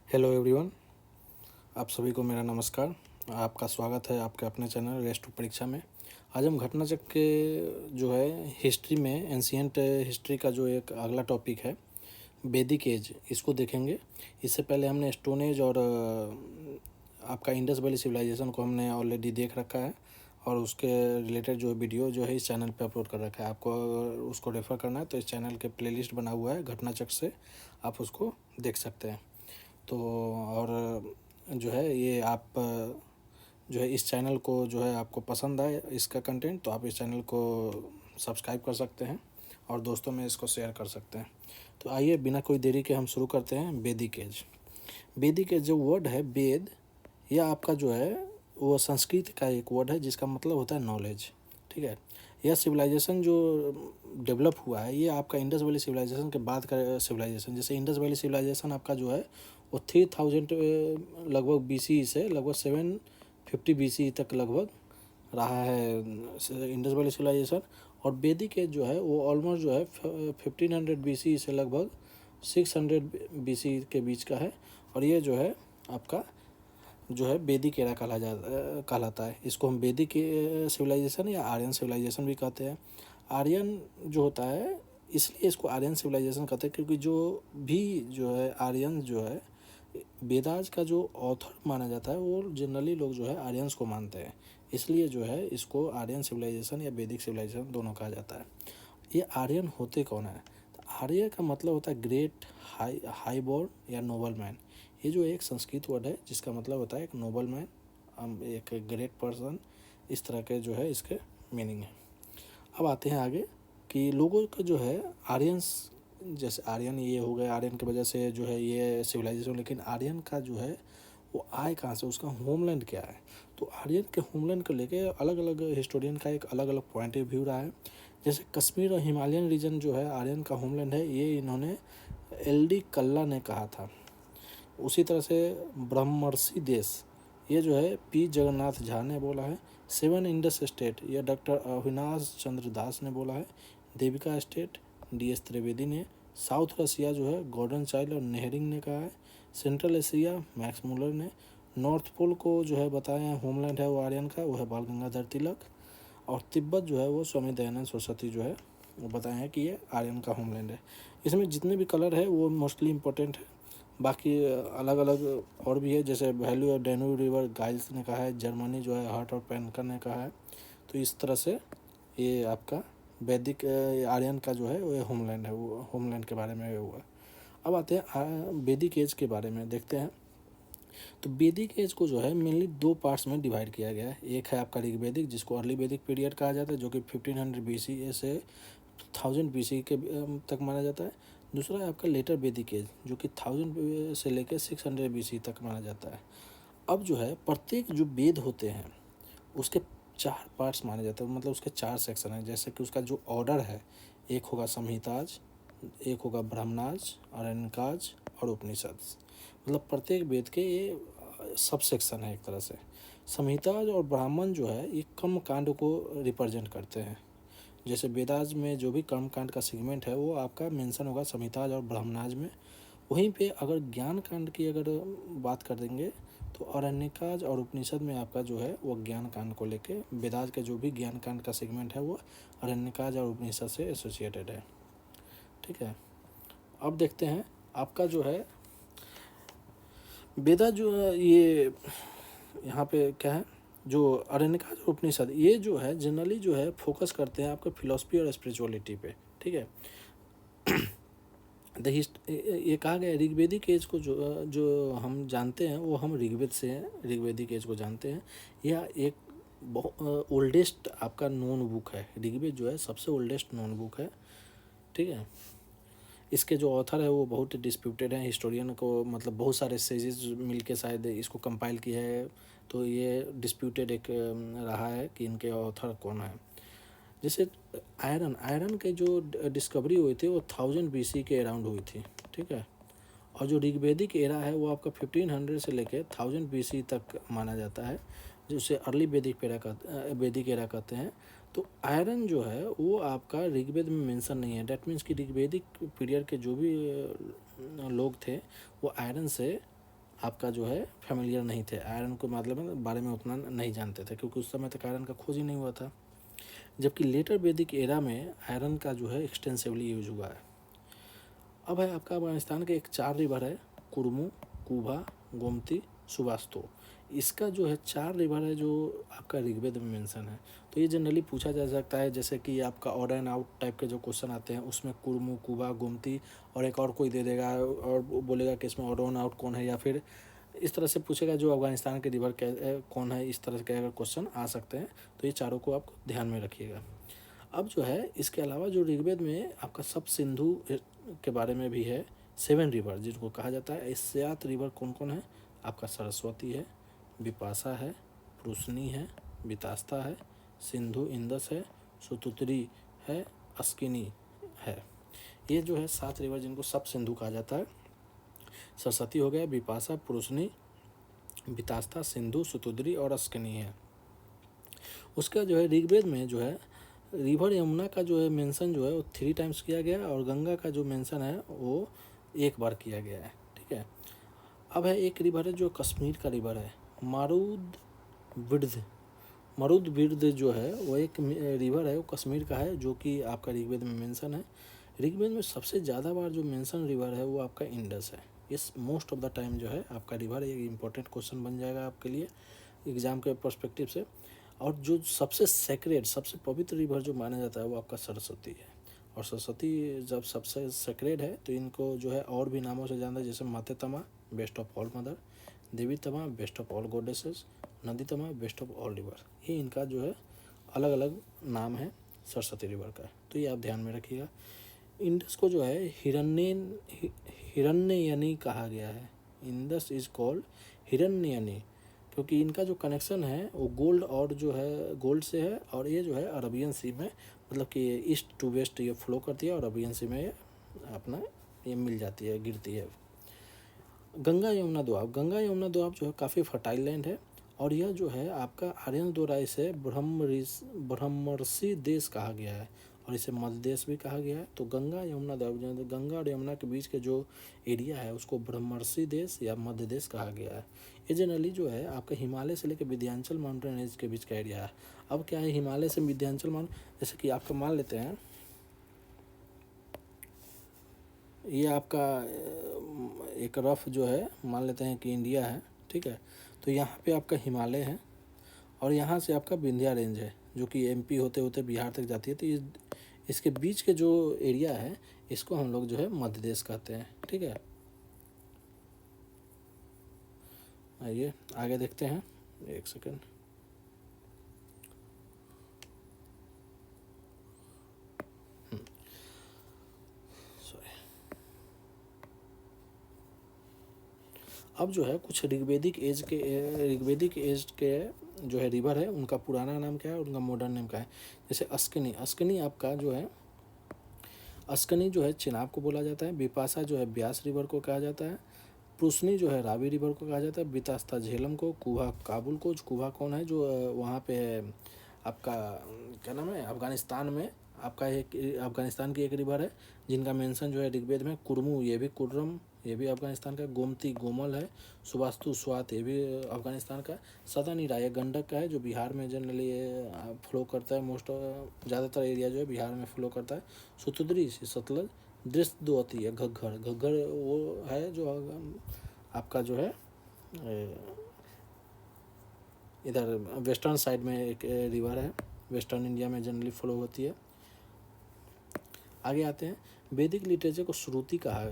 Hello everyone, आप सभी को मेरा नमस्कार। आपका स्वागत है आपके अपने चैनल रेस टू परीक्षा में। आज हम घटना चक्र के जो है हिस्ट्री में एंशियंट हिस्ट्री का जो एक अगला टॉपिक है वैदिक एज, इसको देखेंगे। इससे पहले हमने स्टोन एज और आपका इंडस वैली सिविलाइजेशन को हमने ऑलरेडी देख रखा है और उसके रिलेटेड जो वीडियो जो है इस चैनल पे अपलोड कर रखा है। आपको अगर उसको रेफ़र करना है तो इस चैनल के प्लेलिस्ट बना हुआ है घटना चक्र से, आप उसको देख सकते हैं। तो और जो है ये आप जो है इस चैनल को जो है आपको पसंद आए इसका कंटेंट, तो आप इस चैनल को सब्सक्राइब कर सकते हैं और दोस्तों में इसको शेयर कर सकते हैं। तो आइए बिना कोई देरी के हम शुरू करते हैं वैदिक एज। वैदिक एज जो वर्ड है वेद, यह आपका जो है वो संस्कृत का एक वर्ड है जिसका मतलब होता है नॉलेज। ठीक है, यह सिविलाइजेशन जो डेवलप हुआ है ये आपका इंडस वैली सिविलाइजेशन के बाद का सिविलाइजेशन। जैसे इंडस वैली सिविलाइजेशन आपका जो है वो 3000 लगभग BC से लगभग 750 BC तक लगभग रहा है इंडस वैली सिविलाइजेशन। और वैदिक एज जो है वो ऑलमोस्ट जो है 1500 BC से लगभग 600 BC के बीच का है। और ये जो है आपका जो है वैदिक एरा कहलाता है। इसको हम वैदिक सिविलाइजेशन या आर्यन सिविलाइजेशन भी कहते हैं। आर्यन जो होता है इसलिए इसको आर्यन सिविलाइजेशन कहते हैं क्योंकि जो भी जो है आर्यन जो है वेदास का जो ऑथर माना जाता है वो जनरली लोग जो है आर्यंस को मानते हैं, इसलिए जो है इसको आर्यन सिविलाइजेशन या वैदिक सिविलाइजेशन दोनों कहा जाता है। ये आर्यन होते कौन है? तो आर्य का मतलब होता है ग्रेट, हाई बॉर्न या नोबल मैन। ये जो एक संस्कृत वर्ड है जिसका मतलब होता है एक नोबल मैन, एक ग्रेट पर्सन, इस तरह के जो है इसके मीनिंग है। अब आते हैं आगे कि लोगों का जो है आर्यंस, जैसे आर्यन ये हो गए, आर्यन की वजह से जो है ये सिविलाइजेशन, लेकिन आर्यन का जो है वो आए कहाँ से, उसका होमलैंड क्या है? तो आर्यन के होमलैंड को लेके अलग अलग हिस्टोरियन का एक अलग अलग पॉइंट ऑफ व्यू रहा है। जैसे कश्मीर और हिमालयन रीजन जो है आर्यन का होमलैंड है, ये इन्होंने LD कल्ला ने कहा था। उसी तरह से ब्रह्मर्षि देश, ये जो है P जगन्नाथ झा ने बोला है। 7 इंडस स्टेट, यह डॉक्टर अविनाश चंद्र दास ने बोला है। देविका स्टेट DS त्रिवेदी ने। साउथ रसिया जो है गॉर्डन चाइल्ड और नेहरिंग ने कहा है। सेंट्रल एशिया मैक्स मुलर ने। नॉर्थ पोल को जो है बताया होमलैंड है वो आर्यन का, वो है बाल गंगाधर तिलक। और तिब्बत जो है वो स्वामी दयानंद सरस्वती जो है वो बताए हैं कि ये आर्यन का होमलैंड है। इसमें जितने भी कलर है वो मोस्टली इम्पोर्टेंट है, बाकी अलग अलग और भी है। जैसे value of Danube river Giles ने कहा है। जर्मनी जो है हार्ट और पेनकर ने कहा है। तो इस तरह से ये आपका वैदिक आर्यन का जो है वो होमलैंड है, वो होमलैंड के बारे में हुआ। अब आते हैं वैदिक एज के बारे में देखते हैं। तो वैदिक एज को जो है मेनली 2 पार्ट्स में डिवाइड किया गया है। एक है आपका ऋग्वैदिक जिसको अर्ली वैदिक पीरियड कहा जाता है, जो कि 1500 BC से 1000 BC के तक माना जाता है। दूसरा है आपका लेटर वैदिक एज जो कि 1000 से लेकर 600 BC तक माना जाता है। अब जो है प्रत्येक जो वेद होते हैं उसके 4 पार्ट्स माने जाते हैं, मतलब उसके 4 सेक्शन हैं। जैसे कि उसका जो ऑर्डर है, एक होगा संहिताज, एक होगा ब्रह्मणाज, अरण्यकाज और उपनिषद। मतलब प्रत्येक वेद के ये सब सेक्शन है एक तरह से। संहिताज और ब्राह्मण जो है ये कर्म कांड को रिप्रेजेंट करते हैं। जैसे वेदाज में जो भी कर्म कांड का सेगमेंट है वो आपका मेंशन होगा संहिताज और ब्रह्मणाज में। वहीं पे अगर ज्ञान कांड की अगर बात कर देंगे तो अरण्यकाज और उपनिषद में आपका जो है वो ज्ञान कांड को लेके, वेदाज का जो भी ज्ञान कांड का सेगमेंट है वो अरण्यकाज और उपनिषद से एसोसिएटेड है। ठीक है, अब देखते हैं आपका जो है वेदा जो है ये यहाँ पे क्या है, जो अरण्यकाज और उपनिषद ये जो है जनरली जो है फोकस करते हैं आपके फिलोसफी और स्पिरिचुअलिटी पे। ठीक है, ये कहा गया है ऋग्वेदिक एज को जो जो हम जानते हैं वो हम ऋग्वेद से हैं, ऋग्वेदिक एज को जानते हैं। यह एक बहुत ओल्डेस्ट आपका नोन बुक है। ऋग्वेद जो है सबसे ओल्डेस्ट नोन बुक है। ठीक है, इसके जो ऑथर है वो बहुत डिस्प्यूटेड है, हिस्टोरियन को मतलब बहुत सारे सेजेस मिल के शायद इसको कंपाइल किया है, तो ये डिस्प्यूटेड एक रहा है कि इनके ऑथर कौन है। जैसे आयरन के जो डिस्कवरी हुई थी वो 1000 BC के अराउंड हुई थी। ठीक है, और जो ऋग्वेदिक एरा है वो आपका 1500 से लेके 1000 BC तक माना जाता है, जिसे अर्ली वैदिक एरा कहते हैं। तो आयरन जो है वो आपका ऋग्वेद में मेंशन नहीं है। डैट मीन्स कि ऋग्वेदिक पीरियड के जो भी लोग थे वो आयरन से आपका जो है फेमिलियर नहीं थे, आयरन के मतलब में बारे में उतना नहीं जानते थे, क्योंकि उस समय तक आयरन का खोज ही नहीं हुआ था। जबकि लेटर वैदिक एरा में आयरन का जो है एक्सटेंसिवली यूज हुआ है। अब है आपका अफगानिस्तान के एक 4 रिवर है, कुरमू, कुभा, गोमती, सुबास्तो। इसका जो है 4 रिवर है जो आपका ऋग्वेद में मेंशन है। तो ये जनरली पूछा जा सकता है, जैसे कि आपका ऑड एंड आउट टाइप के जो क्वेश्चन आते हैं उसमें कुरमू, कुभा, गोमती और एक और कोई दे देगा और बोलेगा कि इसमें ऑड एंड आउट कौन है, या फिर इस तरह से पूछेगा जो अफगानिस्तान के रिवर कौन है, इस तरह के अगर क्वेश्चन आ सकते हैं। तो ये चारों को आप ध्यान में रखिएगा। अब जो है इसके अलावा जो ऋग्वेद में आपका सब सिंधु के बारे में भी है, 7 रिवर जिनको कहा जाता है। इस 7 रिवर कौन कौन है, आपका सरस्वती है, विपाशा है, पृशनी है, वितास्ता है, सिंधु इंदस है, सुतुत्री है, अस्किनी है। ये जो है 7 रिवर जिनको सब सिंधु कहा जाता है। सरस्वती हो गया, विपाशा, पृशनी, वितास्ता, सिंधु, सुतुद्री और अस्किनी है। उसका जो है ऋग्वेद में जो है रिवर यमुना का जो है मेंशन जो है वो 3 टाइम्स किया गया, और गंगा का जो मेंशन है वो 1 बार किया गया है। ठीक है। अब है एक रिवर है जो कश्मीर का रिवर है, मारुद बिर्द। मरुद बिर्द जो है वो एक रिवर है, वो कश्मीर का है, जो कि आपका ऋग्वेद में मेंशन है। ऋग्वेद में सबसे ज़्यादा बार जो मेंशन रिवर है वो आपका इंडस है। इस मोस्ट ऑफ द टाइम जो है आपका रिवर एक इम्पोर्टेंट क्वेश्चन बन जाएगा आपके लिए एग्जाम के पर्सपेक्टिव से। और जो सबसे सेक्रेड, सबसे पवित्र रिवर जो माना जाता है वो आपका सरस्वती है। और सरस्वती जब सबसे सेक्रेड है तो इनको जो है और भी नामों से जानते हैं, जैसे माते तमा, बेस्ट ऑफ ऑल मदर, देवी तमा, बेस्ट ऑफ ऑल गॉडेसेस, नदी तमा, बेस्ट ऑफ ऑल रिवर। ये इनका जो है अलग अलग नाम है सरस्वती रिवर का, तो ये आप ध्यान में रखिएगा। इंडस को जो है हिरण्ययनी कहा गया है। इंडस इज कॉल्ड हिरण्ययनी, क्योंकि इनका जो कनेक्शन है वो गोल्ड और जो है गोल्ड से है, और ये जो है अरबियन सी में, मतलब कि ईस्ट टू वेस्ट ये फ्लो करती है और अरबियन सी में ये अपना ये मिल जाती है, गिरती है। गंगा यमुना दोआब, गंगा यमुना दोआब जो है काफ़ी फर्टाइल लैंड है, और यह जो है आपका आर्यन दोराई से ब्रह्मर्षि देश कहा गया है, और इसे मध्य देश भी कहा गया है। तो गंगा यमुना दोआब, गंगा और यमुना के बीच के जो एरिया है उसको ब्रह्मर्षि देश या मध्य देश कहा गया है। ये जनरली जो है आपका हिमालय से लेकर विंध्याचल माउंटेन रेंज के बीच का एरिया है। अब क्या है, हिमालय से विंध्याचल जैसे कि आपका मान लेते हैं ये आपका एक रफ जो है मान लेते हैं कि इंडिया है, ठीक है। तो यहाँ पे आपका हिमालय है, और यहाँ से आपका विंध्या रेंज है जो कि एमपी होते होते बिहार तक जाती है। तो इसके बीच के जो एरिया है इसको हम लोग जो है मध्य देश कहते हैं, ठीक है। आइए आगे देखते हैं, एक सेकंड। अब जो है कुछ ऋग्वेदिक एज के जो है रिवर है उनका पुराना नाम क्या है, उनका मॉडर्न नेम क्या है। जैसे अस्कनी, अस्कनी आपका जो है अस्कनी जो है चिनाब को बोला जाता है। विपाशा जो है ब्यास रिवर को कहा जाता है। पृशनी जो है रावी रिवर को कहा जाता है। वितास्ता झेलम को, कुभा काबुल को। कुभा कौन है, जो वहाँ पे है आपका क्या नाम है, अफगानिस्तान में आपका एक अफगानिस्तान की एक रिवर है जिनका मेंशन जो है ऋग्वेद में। कुरमू ये भी कुर्रम, ये भी अफगानिस्तान का। गोमती गोमल है। सुबास्तु स्वात ये भी अफगानिस्तान का। सदानीरा ये गंडक का है जो बिहार में जनरली फ्लो करता है, मोस्ट ज़्यादातर एरिया जो है बिहार में फ्लो करता है। सुतुद्री सतलज। दृष्ट दो आती है घग्घर, घग्घर वो है जो आपका जो है इधर वेस्टर्न साइड में एक रिवर है, वेस्टर्न इंडिया में जनरली फ्लो होती है। आगे आते हैं, वैदिक लिटरेचर को श्रुति कहा,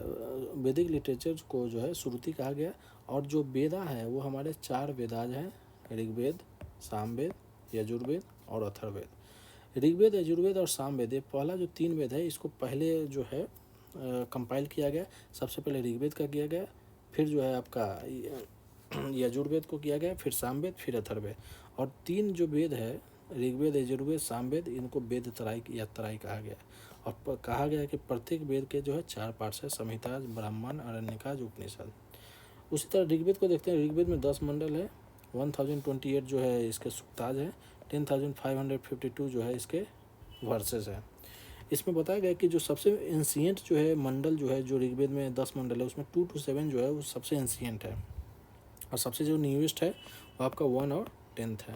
वैदिक लिटरेचर को जो है श्रुति कहा गया। और जो वेदा है वो हमारे 4 वेदाज हैं, ऋग्वेद, सामवेद, यजुर्वेद और अथर्ववेद। ऋग्वेद, यजुर्वेद और सामवेद, ये पहला जो 3 वेद है इसको पहले जो है कंपाइल किया गया। सबसे पहले ऋग्वेद का किया गया, फिर जो है आपका यजुर्वेद को किया गया, फिर सामवेद, फिर अथर्ववेद। और 3 जो वेद है ऋग्वेद, यजुर्वेद, सामवेद, इनको वेद त्राई या त्राई कहा गया। और कहा गया है कि प्रत्येक वेद के जो है 4 पार्ट्स है, संहिता, ब्राह्मण, आरण्यकाज, उपनिषद। उसी तरह ऋग्वेद को देखते हैं, ऋग्वेद में 10 मंडल है। 1028 जो है इसके सुक्ताज है। 10,552 जो है इसके वर्सेस है। इसमें बताया गया कि जो सबसे एंशिएंट जो है मंडल जो है, जो ऋग्वेद में 10 मंडल है उसमें 2 to 7 जो है वो सबसे एंशिएंट है। और सबसे जो न्यूएस्ट है वो आपका 1 और 10th है।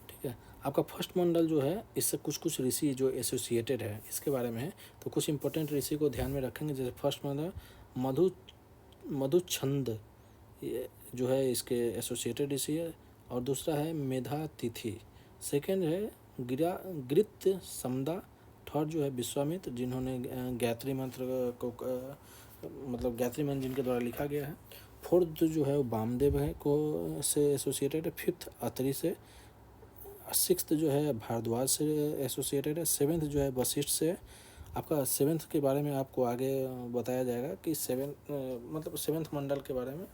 ठीक है, आपका फर्स्ट मंडल जो है इससे कुछ कुछ ऋषि जो एसोसिएटेड है इसके बारे में है, तो कुछ इंपॉर्टेंट ऋषि को ध्यान में रखेंगे। जैसे फर्स्ट मंडल मधु मधुछंद, ये जो है इसके एसोसिएटेड ऋषि है। और दूसरा है मेधा तिथि, सेकेंड है गृत्य समदा, थर्ड जो है विश्वामित्र जिन्होंने गायत्री मंत्र को मतलब गायत्री मंत्र जिनके द्वारा लिखा गया है। फोर्थ जो है वो वामदेव है को से एसोसिएटेड है। फिफ्थ अत्रि से। सिक्स्थ जो है भारद्वाज से एसोसिएटेड है। सेवेंथ जो है वशिष्ठ से। आपका सेवेंथ के बारे में आपको आगे बताया जाएगा कि मतलब सेवेंथ मंडल के बारे में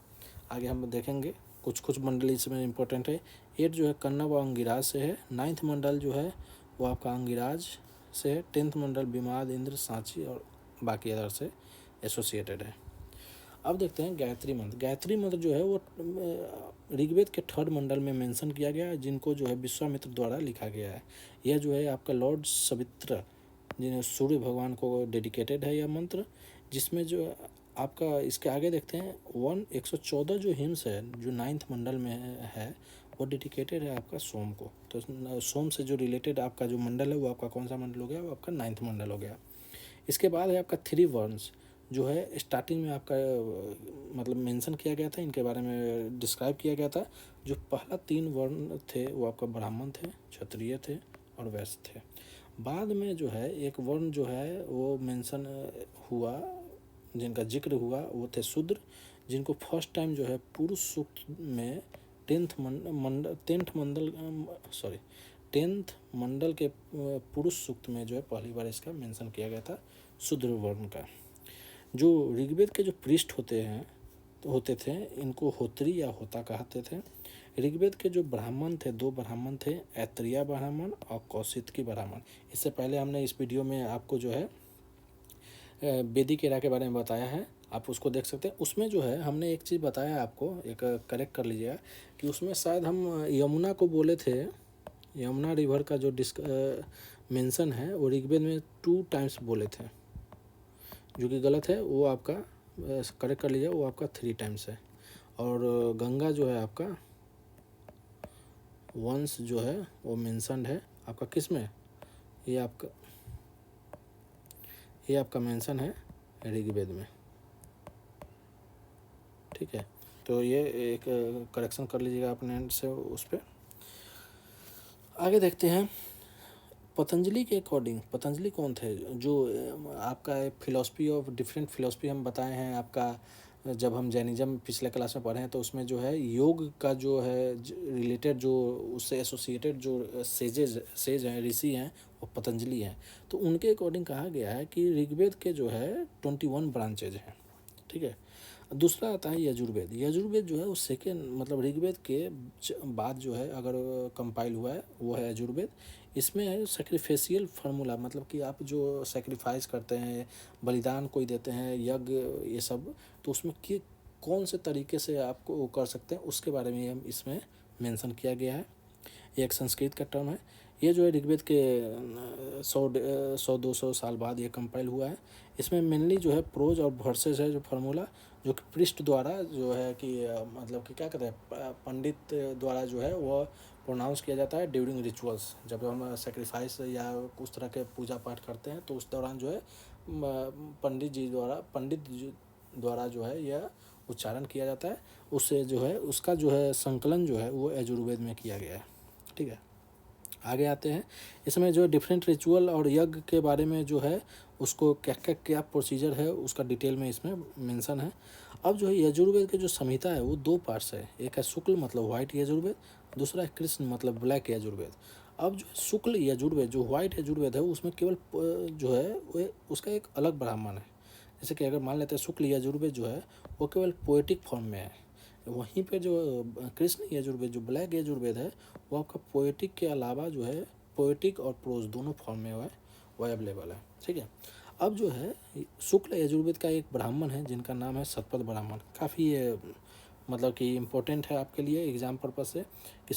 आगे हम देखेंगे। कुछ कुछ मंडल इसमें इंपॉर्टेंट है। 8 जो है कन्नव व अंगिराज से है। 9th मंडल जो है वो आपका अंगिराज से है। 10th मंडल विमाद इंद्र सांची और बाकी अदर से एसोसिएटेड है। अब देखते हैं गायत्री मंत्र। गायत्री मंत्र जो है वो ऋग्वेद के 3rd मंडल में मेंशन किया गया है, जिनको जो है विश्वामित्र द्वारा लिखा गया है। यह जो है आपका लॉर्ड सवित्र जिन्हें सूर्य भगवान को डेडिकेटेड है यह मंत्र, जिसमें जो आपका इसके आगे देखते हैं 114 जो हिम्स है जो 9th मंडल में है वो डेडिकेटेड है आपका सोम को। तो सोम से जो रिलेटेड आपका जो मंडल है वो आपका कौन सा मंडल हो गया, वो आपका 9th मंडल हो गया। इसके बाद है आपका 3 वर्न्स जो है स्टार्टिंग में आपका मतलब मेंशन किया गया था, इनके बारे में डिस्क्राइब किया गया था। जो पहला 3 वर्ण थे वो आपका ब्राह्मण थे, क्षत्रिय थे और वैश्य थे। बाद में जो है एक वर्ण जो है वो मेंशन हुआ, जिनका जिक्र हुआ वो थे शूद्र, जिनको फर्स्ट टाइम जो है पुरुष सूक्त में 10th मंडल के पुरुष सूक्त में जो है पहली बार इसका मेंशन किया गया था शूद्र वर्ण का। जो ऋग्वेद के जो पृष्ठ होते थे इनको होत्री या होता कहते थे। ऋग्वेद के जो ब्राह्मण थे 2 ब्राह्मण थे, ऐत्रेय ब्राह्मण और कौशिकी ब्राह्मण। इससे पहले हमने इस वीडियो में आपको जो है वैदिक एरा के बारे में बताया है, आप उसको देख सकते हैं। उसमें जो है हमने एक चीज़ बताया आपको, एक करेक्ट कर लीजिएगा कि उसमें शायद हम यमुना को बोले थे। यमुना रिवर का जो मेंशन है वो ऋग्वेद में 2 टाइम्स बोले थे, जो कि गलत है। वो आपका करेक्ट कर लीजिए, वो आपका 3 टाइम्स है। और गंगा जो है आपका वंश जो है वो मेंशनड है आपका किस में, ये आपका मेंशन है ऋग्वेद में। ठीक है, तो ये एक करेक्शन कर लीजिएगा अपने एंड से उस पर। आगे देखते हैं पतंजलि के अकॉर्डिंग। पतंजलि कौन थे, जो आपका फिलॉसफी ऑफ डिफरेंट फिलॉसफी हम बताए हैं आपका, जब हम जैनिज्म पिछले क्लास में पढ़े हैं तो उसमें जो है योग का जो है रिलेटेड जो उससे एसोसिएटेड जो सेज हैं, ऋषि हैं, वो पतंजलि हैं। तो उनके अकॉर्डिंग कहा गया है कि ऋग्वेद के जो है 21 ब्रांचेज हैं। ठीक है, दूसरा आता है यजुर्वेद। यजुर्वेद जो है वो सेकेंड मतलब ऋग्वेद के बाद जो है अगर कंपाइल हुआ है वो है यजुर्वेद। इसमें सेक्रीफेशियल फार्मूला, मतलब कि आप जो सेक्रीफाइस करते हैं, बलिदान कोई देते हैं, यज्ञ, ये सब, तो उसमें कि कौन से तरीके से आपको वो कर सकते हैं उसके बारे में हम इसमें मेंशन किया गया है। ये एक संस्कृत का टर्म है। ये जो है ऋग्वेद के 100-200 साल बाद ये कंपाइल हुआ है। इसमें मेनली जो है प्रोज और वर्सेस है जो फार्मूला, जो कि पृष्ठ द्वारा जो है कि मतलब कि क्या कहते हैं पंडित द्वारा जो है वो प्रोनाउंस किया जाता है ड्यूरिंग रिचुअल्स। जब हम सेक्रीफाइस या उस तरह के पूजा पाठ करते हैं तो उस दौरान जो है पंडित जी द्वारा जो है यह उच्चारण किया जाता है। उससे जो है उसका जो है संकलन जो है वो यजुर्वेद में किया गया है। ठीक है, आगे आते हैं। इसमें जो डिफरेंट रिचुअल और यज्ञ के बारे में जो है उसको क्या प्रोसीजर है उसका डिटेल में इसमें मेंशन है। अब जो है यजुर्वेद के जो संहिता है वो 2 पार्ट्स है, एक है शुक्ल मतलब वाइट यजुर्वेद, दूसरा है कृष्ण मतलब ब्लैक यजुर्वेद। अब जो शुक्ल यजुर्वेद जो वाइट यजुर्वेद है उसमें केवल जो है वो उसका एक अलग ब्राह्मण है। जैसे कि अगर मान लेते हैं शुक्ल यजुर्वेद जो है वो केवल पोएटिक फॉर्म में है। वहीं पे जो कृष्ण यजुर्वेद जो ब्लैक यजुर्वेद है वो आपका पोएटिक के अलावा जो है पोएटिक और प्रोज दोनों फॉर्म में वो अवेलेबल है। ठीक है, अब जो है शुक्ल यजुर्वेद का एक ब्राह्मण है जिनका नाम है सतपथ ब्राह्मण। काफ़ी मतलब कि इम्पोर्टेंट है आपके लिए एग्जाम पर्पज से कि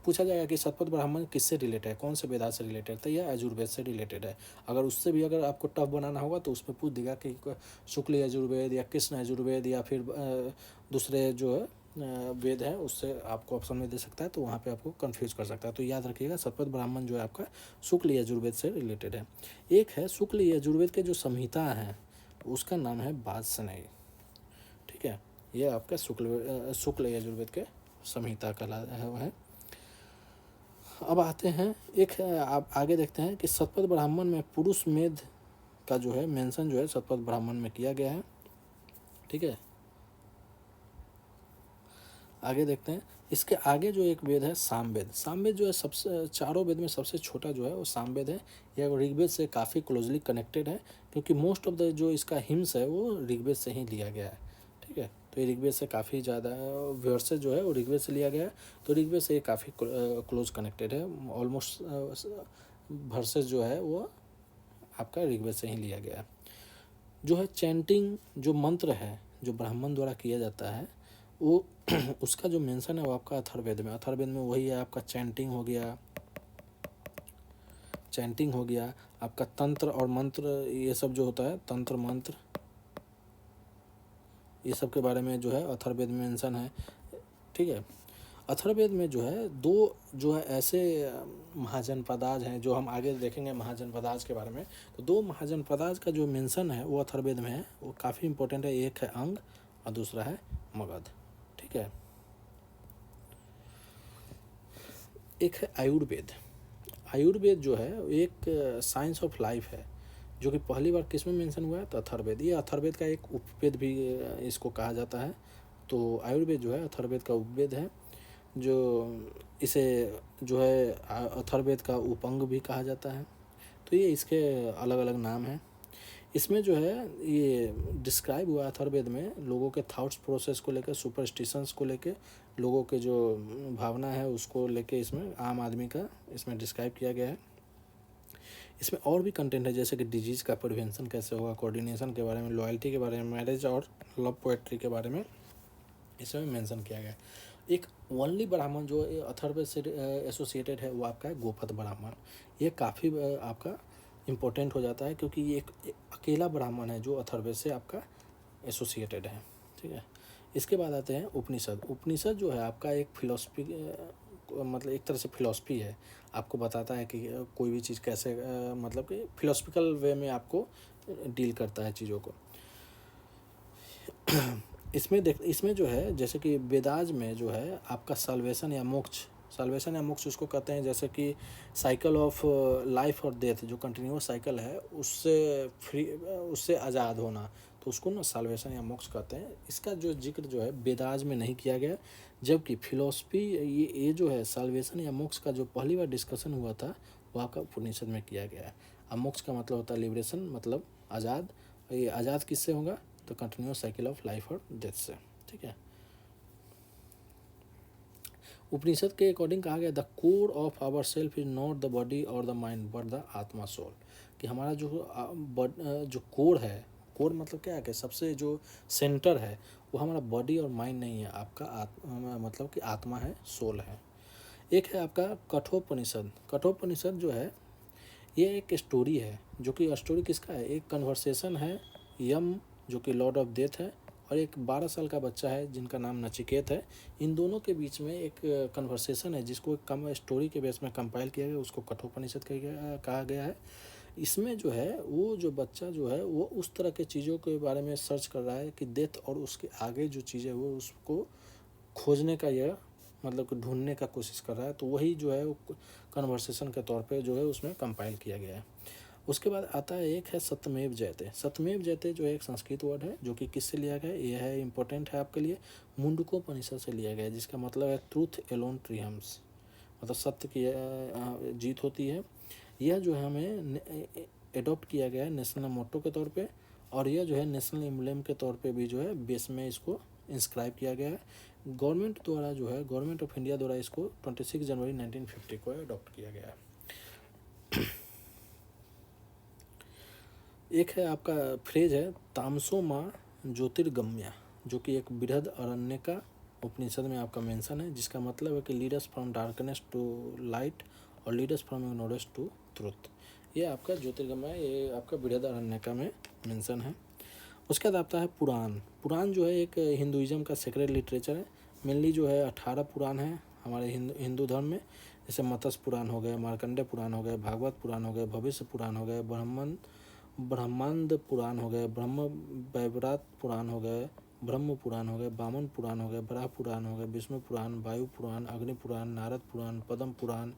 पूछा जाएगा कि शतपथ ब्राह्मण किससे रिलेटेड है, कौन से वेदा से रिलेटेड है, तो यह यजुर्वेद से रिलेटेड है। अगर उससे भी अगर आपको टफ बनाना होगा तो उसमें पूछ देगा कि शुक्ल यजुर्वेद या कृष्ण यजुर्वेद या फिर दूसरे जो है वेद है, उससे आपको ऑप्शन में दे सकता है, तो वहाँ पे आपको कंफ्यूज कर सकता है। तो याद रखिएगा शतपथ ब्राह्मण जो है आपका शुक्ल यजुर्वेद से रिलेटेड है। एक है शुक्ल यजुर्वेद के जो संहिता है उसका नाम है वाजसनेयी, ठीक है। ये आपका शुक्ल यजुर्वेद के संहिता का है। अब आते हैं एक आप आगे देखते हैं कि शतपथ ब्राह्मण में पुरुष मेध का जो है मेंशन जो है शतपथ ब्राह्मण में किया गया है, ठीक है। आगे देखते हैं, इसके आगे जो एक वेद है सामवेद। सामवेद जो है सबसे चारों वेद में सबसे छोटा जो है वो सामवेद है। यह ऋग्वेद से काफ़ी क्लोजली कनेक्टेड है क्योंकि मोस्ट ऑफ द जो इसका हिम्स है वो ऋग्वेद से ही लिया गया है, ठीक है। तो ये ऋग्वेद से काफ़ी ज़्यादा वर्सेस जो है वो ऋग्वेद से लिया गया है, तो ऋग्वेद से ये काफ़ी क्लोज कनेक्टेड है। ऑलमोस्ट वर्सेस जो है वो आपका ऋग्वेद से ही लिया गया है। जो है चैंटिंग जो मंत्र है जो ब्राह्मण द्वारा किया जाता है वो उसका जो मेंशन है वो आपका अथर्ववेद में। अथर्ववेद में वही है आपका चैंटिंग हो गया आपका तंत्र और मंत्र, ये सब जो होता है तंत्र मंत्र, ये सब के बारे में जो है अथर्ववेद में मेंशन है, ठीक है। अथर्ववेद में जो है दो जो है ऐसे महाजनपदाज हैं जो हम आगे देखेंगे महाजनपदाज के बारे में। तो दो महाजनपदाज का जो मेंशन है वो अथर्ववेद में है, वो काफ़ी इंपॉर्टेंट है। एक है अंग और दूसरा है मगध, ठीक है। एक है आयुर्वेद। आयुर्वेद जो है एक साइंस ऑफ लाइफ है जो कि पहली बार किस में मेंशन हुआ है, तो अथर्ववेद। ये अथर्ववेद का एक उपवेद भी इसको कहा जाता है। तो आयुर्वेद जो है अथर्ववेद का उपवेद है, जो इसे जो है अथर्ववेद का उपंग भी कहा जाता है। तो ये इसके अलग अलग नाम हैं। इसमें जो है ये डिस्क्राइब हुआ अथर्ववेद में लोगों के थाट्स प्रोसेस को लेकर, सुपरस्टिशंस को लेकर, लोगों के जो भावना है उसको लेके इसमें आम आदमी का इसमें डिस्क्राइब किया गया है। इसमें और भी कंटेंट है जैसे कि डिजीज़ का प्रिवेंशन कैसे होगा, कोऑर्डिनेशन के बारे में, लॉयल्टी के बारे में, मैरिज और लव पोएट्री के बारे में इसमें मेंशन किया गया है। एक ओनली ब्राह्मण जो अथर्ववेद से एसोसिएटेड है वो आपका है गोपद ब्राह्मण। ये काफ़ी आपका इम्पोर्टेंट हो जाता है क्योंकि ये एक अकेला ब्राह्मण है जो अथर्ववेद से आपका एसोसिएटेड है, ठीक है। इसके बाद आते हैं उपनिषद। उपनिषद जो है आपका एक फिलॉसफी मतलब एक तरह से फिलॉसफी है, आपको बताता है कि कोई भी चीज़ कैसे मतलब कि फिलोसफिकल वे में आपको डील करता है चीज़ों को। इसमें जो है जैसे कि वेदाज में जो है आपका साल्वेशन या मोक्ष उसको कहते हैं, जैसे कि साइकिल ऑफ लाइफ और डेथ जो कंटिन्यूअस साइकिल है उससे आज़ाद होना, तो उसको ना साल्वेशन या मोक्ष कहते हैं। इसका जो जिक्र जो है वेदाज में नहीं किया गया, जबकि फिलॉसफी ये जो है साल्वेशन या मोक्ष का जो पहली बार डिस्कशन हुआ था वो आपका उपनिषद में किया गया है। अब मोक्ष का मतलब होता है लिबरेशन, मतलब आज़ाद। ये आज़ाद किससे होगा, तो कंटिन्यूअस साइकिल ऑफ लाइफ और डेथ से, ठीक है। उपनिषद के अकॉर्डिंग कहा गया the core of our self is not the body और the mind but the atma soul, कि हमारा जो कोर है, कोर मतलब क्या है कि सबसे जो सेंटर है वो हमारा बॉडी और माइंड नहीं है, आपका मतलब कि आत्मा है, सोल है। एक है आपका कठोपनिषद। कठोपनिषद जो है ये एक स्टोरी है, जो कि स्टोरी किसका है, एक कन्वर्सेशन है यम जो कि लॉर्ड ऑफ डेथ है और एक 12 साल का बच्चा है जिनका नाम नचिकेत है। इन दोनों के बीच में एक कन्वर्सेशन है जिसको कम स्टोरी के बेस में कंपाइल किया गया, उसको कठोपनिषद कहा गया है। इसमें जो है वो जो बच्चा जो है वो उस तरह के चीज़ों के बारे में सर्च कर रहा है कि डेथ और उसके आगे जो चीज़ें वो उसको खोजने का यह मतलब कि ढूंढने का कोशिश कर रहा है। तो वही जो है वो कन्वर्सेशन के तौर पे जो है उसमें कंपाइल किया गया है। उसके बाद आता है एक है सत्यमेव जयते। सत्यमेव जयते जो है एक संस्कृत वर्ड है जो कि किससे लिया गया है, यह है इम्पोर्टेंट है आपके लिए, मुंडकोपनिषद से लिया गया है, जिसका मतलब है ट्रूथ एलोन ट्रियम्स, मतलब सत्य की जीत होती है। यह जो है हमें एडॉप्ट किया गया है नेशनल मोटो के तौर पे, और यह जो है नेशनल एम्ब्लेम के तौर पे भी जो है बेस में इसको इंस्क्राइब किया गया है। गवर्नमेंट द्वारा जो है गवर्नमेंट ऑफ इंडिया द्वारा इसको 26 जनवरी 1950 को अडॉप्ट किया गया है। एक है आपका फ्रेज है तामसो माँ ज्योतिर्गम्या। जो कि एक बृहद अरण्य का उपनिषद में आपका मेंशन है, जिसका मतलब है कि lead us from darkness to light और lead us from ignorance to truth. ये आपका ज्योतिर्गमय, ये आपका बृहद अरण्यका में मेंशन है। उसके बाद आता है पुराण। पुराण जो है एक हिंदुइज्म का सेक्रेड लिटरेचर है। मेनली जो है 18 पुराण है हमारे हिंदू धर्म में, जैसे मत्स्य पुराण हो गए, मार्कंडेय पुराण हो गए, भागवत पुराण हो गए, भविष्य पुराण हो गए, ब्रह्मांड पुराण हो गए, ब्रह्म वैवरात पुराण हो गए, ब्रह्म पुराण हो गए, वामन पुराण हो गए, वराह पुराण हो गए, विष्णु पुराण, वायु पुराण, अग्नि पुराण, नारद पुराण, पद्म पुराण,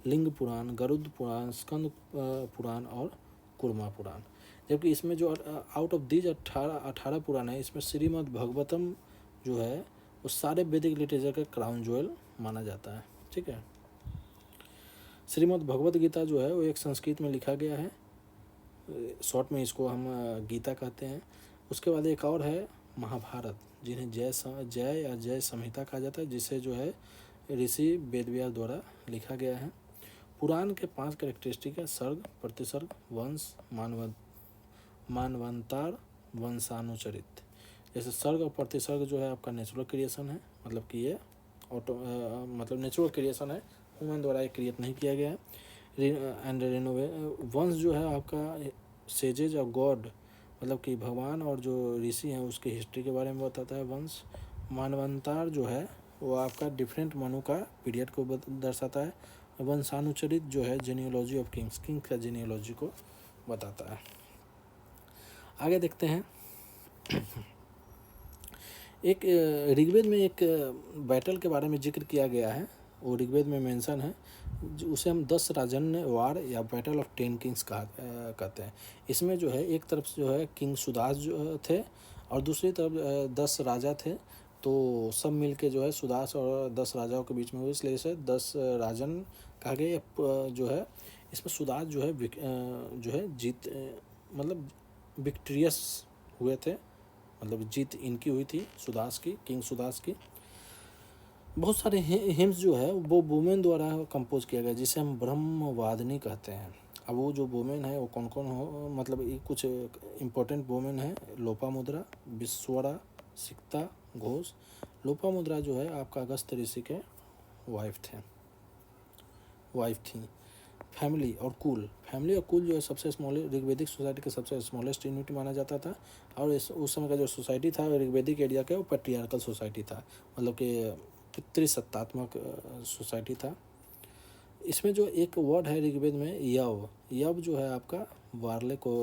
लिंग पुराण, गरुड़ पुराण, स्कंद पुराण और कुर्मा पुराण। जबकि इसमें जो आउट ऑफ दीज 18 पुराण है, इसमें श्रीमद् भगवतम जो है वो सारे वैदिक लिटरेचर का क्राउन ज्वेल माना जाता है। ठीक है। श्रीमद् भगवत गीता जो है वो एक संस्कृत में लिखा गया है, शॉर्ट में इसको हम गीता कहते हैं। उसके बाद एक और है महाभारत, जिन्हें जय या जय संहिता कहा जाता है, जिसे जो है ऋषि वेदव्यास द्वारा लिखा गया है। पुराण के 5 कैरेक्टरिस्टिक है: सर्ग, प्रतिसर्ग, वंश, मानवंतार, वंशानुचरित। जैसे सर्ग और प्रतिसर्ग जो है आपका नेचुरल क्रिएशन है, मतलब कि ये मतलब नेचुरल क्रिएशन है, ह्यूमन द्वारा ये क्रिएट नहीं किया गया है। एंड वंश जो है आपका सेजेज और गॉड, मतलब कि भगवान और जो ऋषि हैं उसकी हिस्ट्री के बारे में बताता है वंश। मानवंतार जो है वो आपका डिफरेंट मनु का पीरियड को दर्शाता है। वंशानुचरित जो है जेनियोलॉजी ऑफ किंग्स का जेनियोलॉजी को बताता है। आगे देखते हैं। एक ऋग्वेद में एक बैटल के बारे में जिक्र किया गया है, वो ऋग्वेद में मेंशन है, उसे हम 10 राजन्य वार या बैटल ऑफ 10 किंग्स कहते हैं। इसमें जो है एक तरफ जो है किंग सुदास जो थे और दूसरी तरफ 10 राजा थे, तो सब मिलके जो है सुदास और 10 राजाओं के बीच में हुई, इसलिए इसे 10 राजन कहा गया। जो है इसमें सुदास जो है जीत मतलब विक्ट्रियस हुए थे, मतलब जीत इनकी हुई थी, सुदास की, किंग सुदास की। बहुत सारे हिम्स जो है वो वुमेन द्वारा कंपोज किया गया, जिसे हम ब्रह्मवादिनी कहते हैं। अब वो जो वुमेन है वो कौन कौन हो, मतलब कुछ इम्पोर्टेंट वुमेन है: लोपामुद्रा, विश्वरा, सिक्ता, घोष। लोपामुद्रा जो है आपका अगस्त ऋषि के वाइफ थी। फैमिली और कुल जो है सबसे स्मॉलेस्ट, ऋग्वेदिक सोसाइटी का सबसे स्मॉलेस्ट यूनिट माना जाता था। और उस समय का जो सोसाइटी था ऋग्वेदिक एरिया का, वो पैट्रियार्कल सोसाइटी था, मतलब कि पितृसत्तात्मक सोसाइटी था। इसमें जो एक वर्ड है ऋग्वेद में यव जो है आपका वार्ले को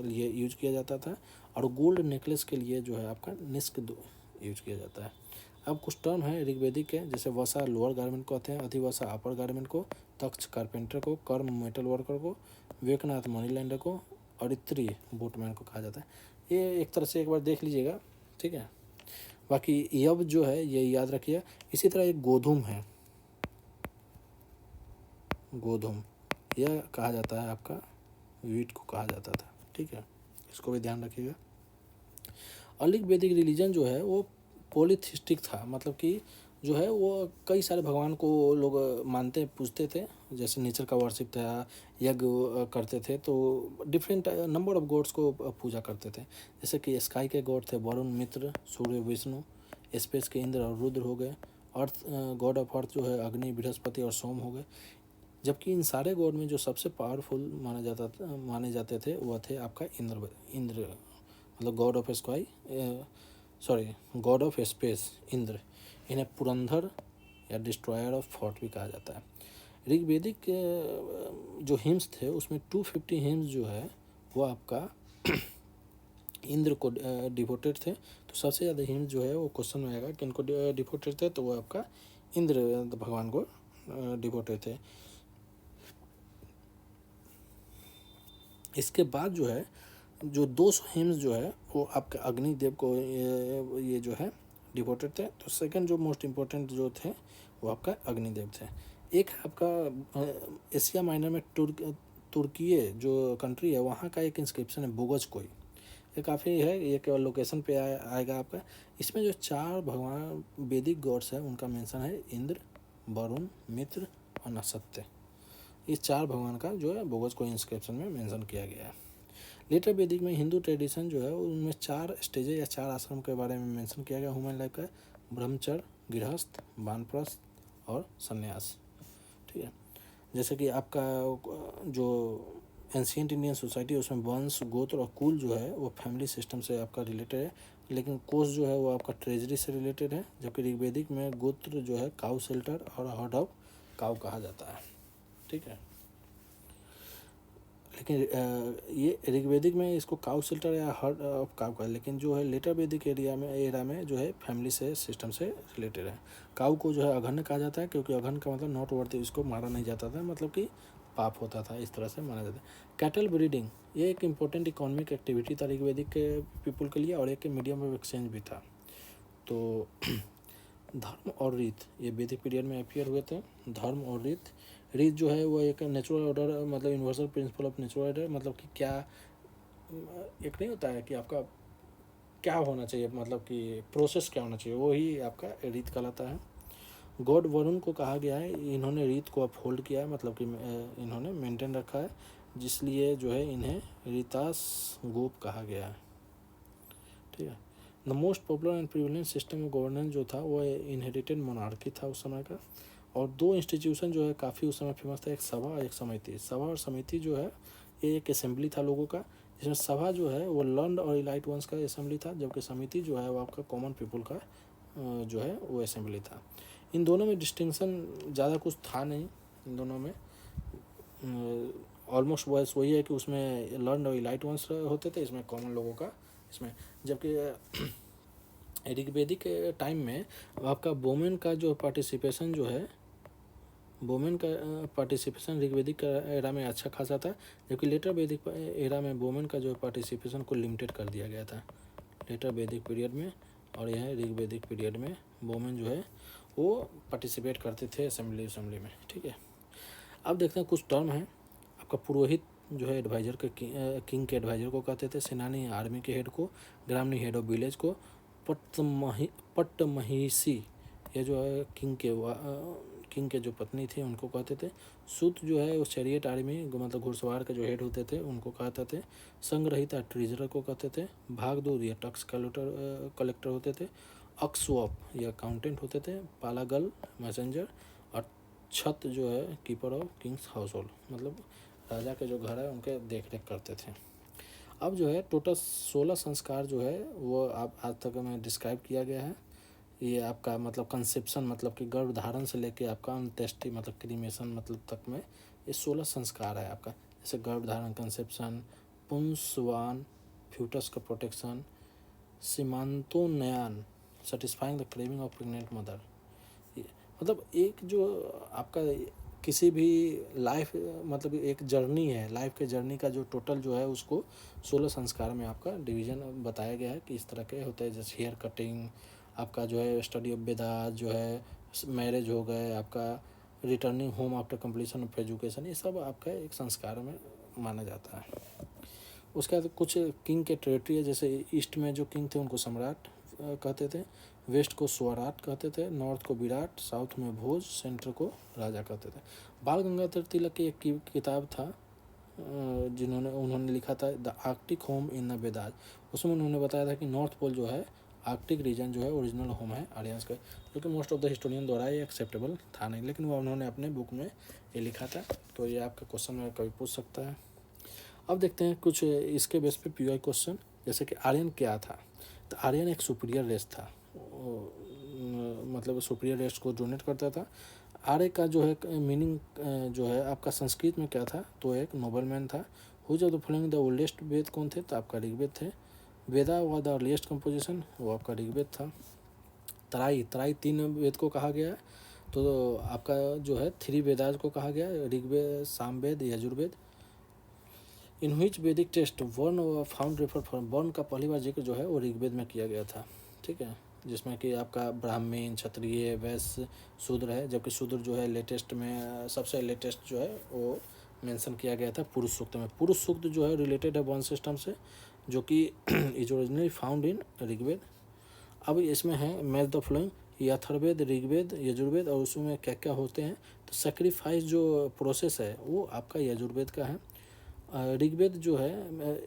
लिए यूज किया जाता था, और गोल्ड नेकलेस के लिए जो है आपका निष्क यूज किया जाता है। अब कुछ टर्म है ऋग्वेदिक के, जैसे वसा लोअर गारमेंट को कहते हैं, अधिवसा अपर गारमेंट को, तक्ष कारपेंटर को, कर्म मेटल वर्कर को, वेकनाथ मनी लैंडर को, और इत्री बोटमैन को कहा जाता है। ये एक तरह से एक बार देख लीजिएगा, ठीक है। बाकी यव जो है ये याद रखिए। इसी तरह एक गोधूम है, गोधूम यह कहा जाता है आपका, वीट को कहा जाता था, ठीक है, इसको भी ध्यान रखिएगा। अर्ली वैदिक रिलीजन जो है वो पॉलीथिस्टिक था, मतलब कि जो है वो कई सारे भगवान को लोग मानते पूजते थे, जैसे नेचर का वर्शिप था, यज्ञ करते थे, तो डिफरेंट नंबर ऑफ गॉड्स को पूजा करते थे। जैसे कि स्काई के गॉड थे वरुण, मित्र, सूर्य, विष्णु। स्पेस के इंद्र और रुद्र हो गए। अर्थ गॉड ऑफ अर्थ जो है अग्नि, बृहस्पति और सोम हो गए। जबकि इन सारे गॉड में जो सबसे पावरफुल माने जाते थे वह थे आपका इंद्र, मतलब God of sky, God of space Indra. इन्हें पुरंदर या डिस्ट्रॉयर ऑफ फोर्ट भी कहा जाता है। ऋग्वेदिक जो हिम्स थे उसमें 250 हिम्स जो है वो आपका इंद्र को डिवोटेड थे। तो सबसे ज़्यादा हिम्स जो है वो क्वेश्चन में आएगा कि इनको डिवोटेड थे, तो वो आपका इंद्र भगवान को डिवोटेड थे। इसके बाद जो है जो 200 हिम्स जो है वो आपके अग्निदेव को ये जो है डिवोटेड थे। तो सेकंड जो मोस्ट इम्पोर्टेंट जो थे वो आपका अग्निदेव थे। एक आपका एशिया माइनर में तुर्की जो कंट्री है वहाँ का एक इंस्क्रिप्शन है बोगज कोई, ये काफ़ी है, एक लोकेशन पे आएगा आपका। इसमें जो 4 भगवान वैदिक गॉड्स हैं उनका मेंशन है: इंद्र, वरुण, मित्र और नसत्य। इस 4 भगवान का जो है बोगज कोई इंस्क्रिप्शन में मेंशन किया गया है। लेटर वैदिक में हिंदू ट्रेडिशन जो है उनमें 4 स्टेजेस या 4 आश्रम के बारे में मेंशन किया गया ह्यूमन लाइफ का, ब्रह्मचर्य, गृहस्थ, वानप्रस्थ और संन्यास। ठीक है, जैसे कि आपका जो एंशियंट इंडियन सोसाइटी है उसमें वंश, गोत्र और कुल जो है वो फैमिली सिस्टम से आपका रिलेटेड है, लेकिन कोष जो है वो आपका ट्रेजरी से रिलेटेड है, जबकि ऋग्वेदिक में गोत्र जो है काउ शेल्टर और हर्ड ऑफ काउ कहा जाता है। ठीक है, लेकिन ये ऋग्वेदिक में इसको काउ शेल्टर या हर्ड ऑफ काउ का, लेकिन जो है लेटर वैदिक एरा में जो है फैमिली से सिस्टम से रिलेटेड है। काउ को जो है अघन्न कहा जाता है, क्योंकि अघन्न का मतलब नॉट वर्थ, इसको मारा नहीं जाता था, मतलब कि पाप होता था, इस तरह से माना जाता है। कैटल ब्रीडिंग ये एक इम्पोर्टेंट इकोनॉमिक एक्टिविटी था ऋग्वेदिक के पीपल के लिए और एक मीडियम ऑफ एक्सचेंज भी था। तो धर्म और रीत ये वैदिक पीरियड में अपीयर हुए थे। धर्म और रीत जो है वो एक नेचुरल ऑर्डर, मतलब universal principle of natural order, मतलब कि क्या एक नहीं होता है कि आपका क्या होना चाहिए, मतलब कि प्रोसेस क्या होना चाहिए, वो ही आपका रीत कहलाता है। गॉड वरुण को कहा गया है, इन्होंने रीत को अपहोल्ड किया है, मतलब कि इन्होंने मेंटेन रखा है, जिसलिए जो है इन्हें रीतास गोप कहा गया है। ठीक है, the most popular and prevalent system of governance जो था वो इनहेरिटेड मोनार्की था उस समय का। और 2 इंस्टीट्यूशन जो है काफ़ी उस समय फेमस था, एक सभा और एक समिति। सभा और समिति जो है ये एक असेंबली था लोगों का, जिसमें सभा जो है वो लर्नड और इलाइट वंस का असेंबली था, जबकि समिति जो है वो आपका कॉमन पीपल का जो है वो असेंबली था। इन दोनों में डिस्टिंक्शन ज़्यादा कुछ था नहीं, इन दोनों में ऑलमोस्ट वही है कि उसमें लर्नड और इलाइट वंस होते थे, इसमें कॉमन लोगों का इसमें। जबकि ऋग्वेदिक टाइम में आपका वोमेन का जो पार्टिसिपेशन जो है, वोमेन का पार्टिसिपेशन ऋग्वेदिक एरा में अच्छा खासा था, जबकि लेटर वैदिक एरा में वोमेन का जो पार्टिसिपेशन को लिमिटेड कर दिया गया था लेटर वैदिक पीरियड में। और यह ऋग्वेदिक पीरियड में वोमेन जो है वो पार्टिसिपेट करते थे असेंबली में। ठीक है, अब देखते हैं कुछ टर्म है। आपका पुरोहित जो है एडवाइजर के किंग के एडवाइजर को कहते थे, सेनानी आर्मी के हेड को, ग्रामीण हेड ऑफ विलेज को, पट्टमहिषी ये जो है किंग के जो पत्नी थी उनको कहते थे। सूत जो है वो चैरियट आर्मी मतलब घुड़सवार के जो हेड होते थे उनको कहते थे। संग्रहिता ट्रेजरर को कहते थे। भागदौड़ ये टैक्स कलेक्टर होते थे। अक्सवॉप ये अकाउंटेंट होते थे। पालागल मैसेंजर। और छत जो है keeper of Kings house hold, मतलब राजा के जो घर है उनके देख रेख करते थे। अब जो है टोटल 16 संस्कार जो है वो आप आज तक में डिस्क्राइब किया गया है। ये आपका मतलब कंसेप्शन, मतलब कि गर्भधारण से लेके आपका अंत्येष्टि मतलब क्रीमेशन मतलब तक में ये 16 संस्कार है आपका। जैसे गर्भधारण, कंसेप्शन, पुंसवान, फ्यूटस का प्रोटेक्शन, सीमांतोन्नयन, satisfying the craving of pregnant mother. मतलब एक जो आपका किसी भी लाइफ मतलब एक जर्नी है, लाइफ के जर्नी का जो टोटल जो है उसको 16 संस्कार में आपका डिवीज़न बताया गया है कि इस तरह के होते हैं। जैसे हेयर कटिंग, आपका जो है स्टडी ऑफ वेदास जो है, मैरिज हो गए, आपका returning home after completion of education, ये सब आपका एक संस्कार में माना जाता है। उसके बाद कुछ किंग के टेरिटरी है, जैसे ईस्ट में जो किंग थे उनको सम्राट कहते थे, वेस्ट को स्वराट कहते थे, नॉर्थ को विराट, साउथ में भोज, सेंटर को राजा कहते थे। बाल गंगाधर तिलक की एक किताब था उन्होंने लिखा था the Arctic home in the Vedas. उसमें उन्होंने बताया था कि नॉर्थ पोल जो है आर्कटिक रीजन जो है ओरिजिनल होम है आर्यंस का, जो कि मोस्ट ऑफ द हिस्टोरियन द्वारा ये एक्सेप्टेबल था नहीं, लेकिन वो उन्होंने अपने बुक में ये लिखा था। तो ये आपका क्वेश्चन में कभी पूछ सकता है। अब देखते हैं कुछ इसके बेस पे पीआई क्वेश्चन, जैसे कि आर्यन क्या था। तो आर्यन एक सुपीरियर रेस था, मतलब सुपीरियर रेस को डोनेट करता था। आर्य का जो है मीनिंग जो है आपका संस्कृत में क्या था, तो एक नोबलमैन था। हु जब द फॉलोइंग द ओल्डेस्ट वेद कौन थे, तो आपका ऋग्वेद थे। वेदा व द अर्लीस्ट कंपोजिशन वो आपका ऋग्वेद था। तराई 3 वेद को कहा गया है, तो आपका जो है 3 वेदास को कहा गया है, ऋग्वेद, सामवेद, यजुर्वेद। इन विच वैदिक टेस्ट वर्ण फाउंड रेफर फॉर, वर्ण का पहली बार जिक्र जो है वो ऋग्वेद में किया गया था। ठीक है, जिसमें कि आपका ब्राह्मण, क्षत्रिय, वैश्य, शूद्र है, जबकि शूद्र जो है लेटेस्ट में सबसे लेटेस्ट जो है वो मेंशन किया गया था पुरुष सूक्त में। पुरुष सूक्त जो है रिलेटेड है वर्ण सिस्टम से, जो कि is originally found in Rigveda. अब इसमें है मैच द फ्लोइंग, ये अथर्ववेद, ऋग्वेद, यजुर्वेद, और उसमें क्या क्या होते हैं। तो सेक्रीफाइस जो प्रोसेस है वो आपका यजुर्वेद का है। ऋग्वेद जो है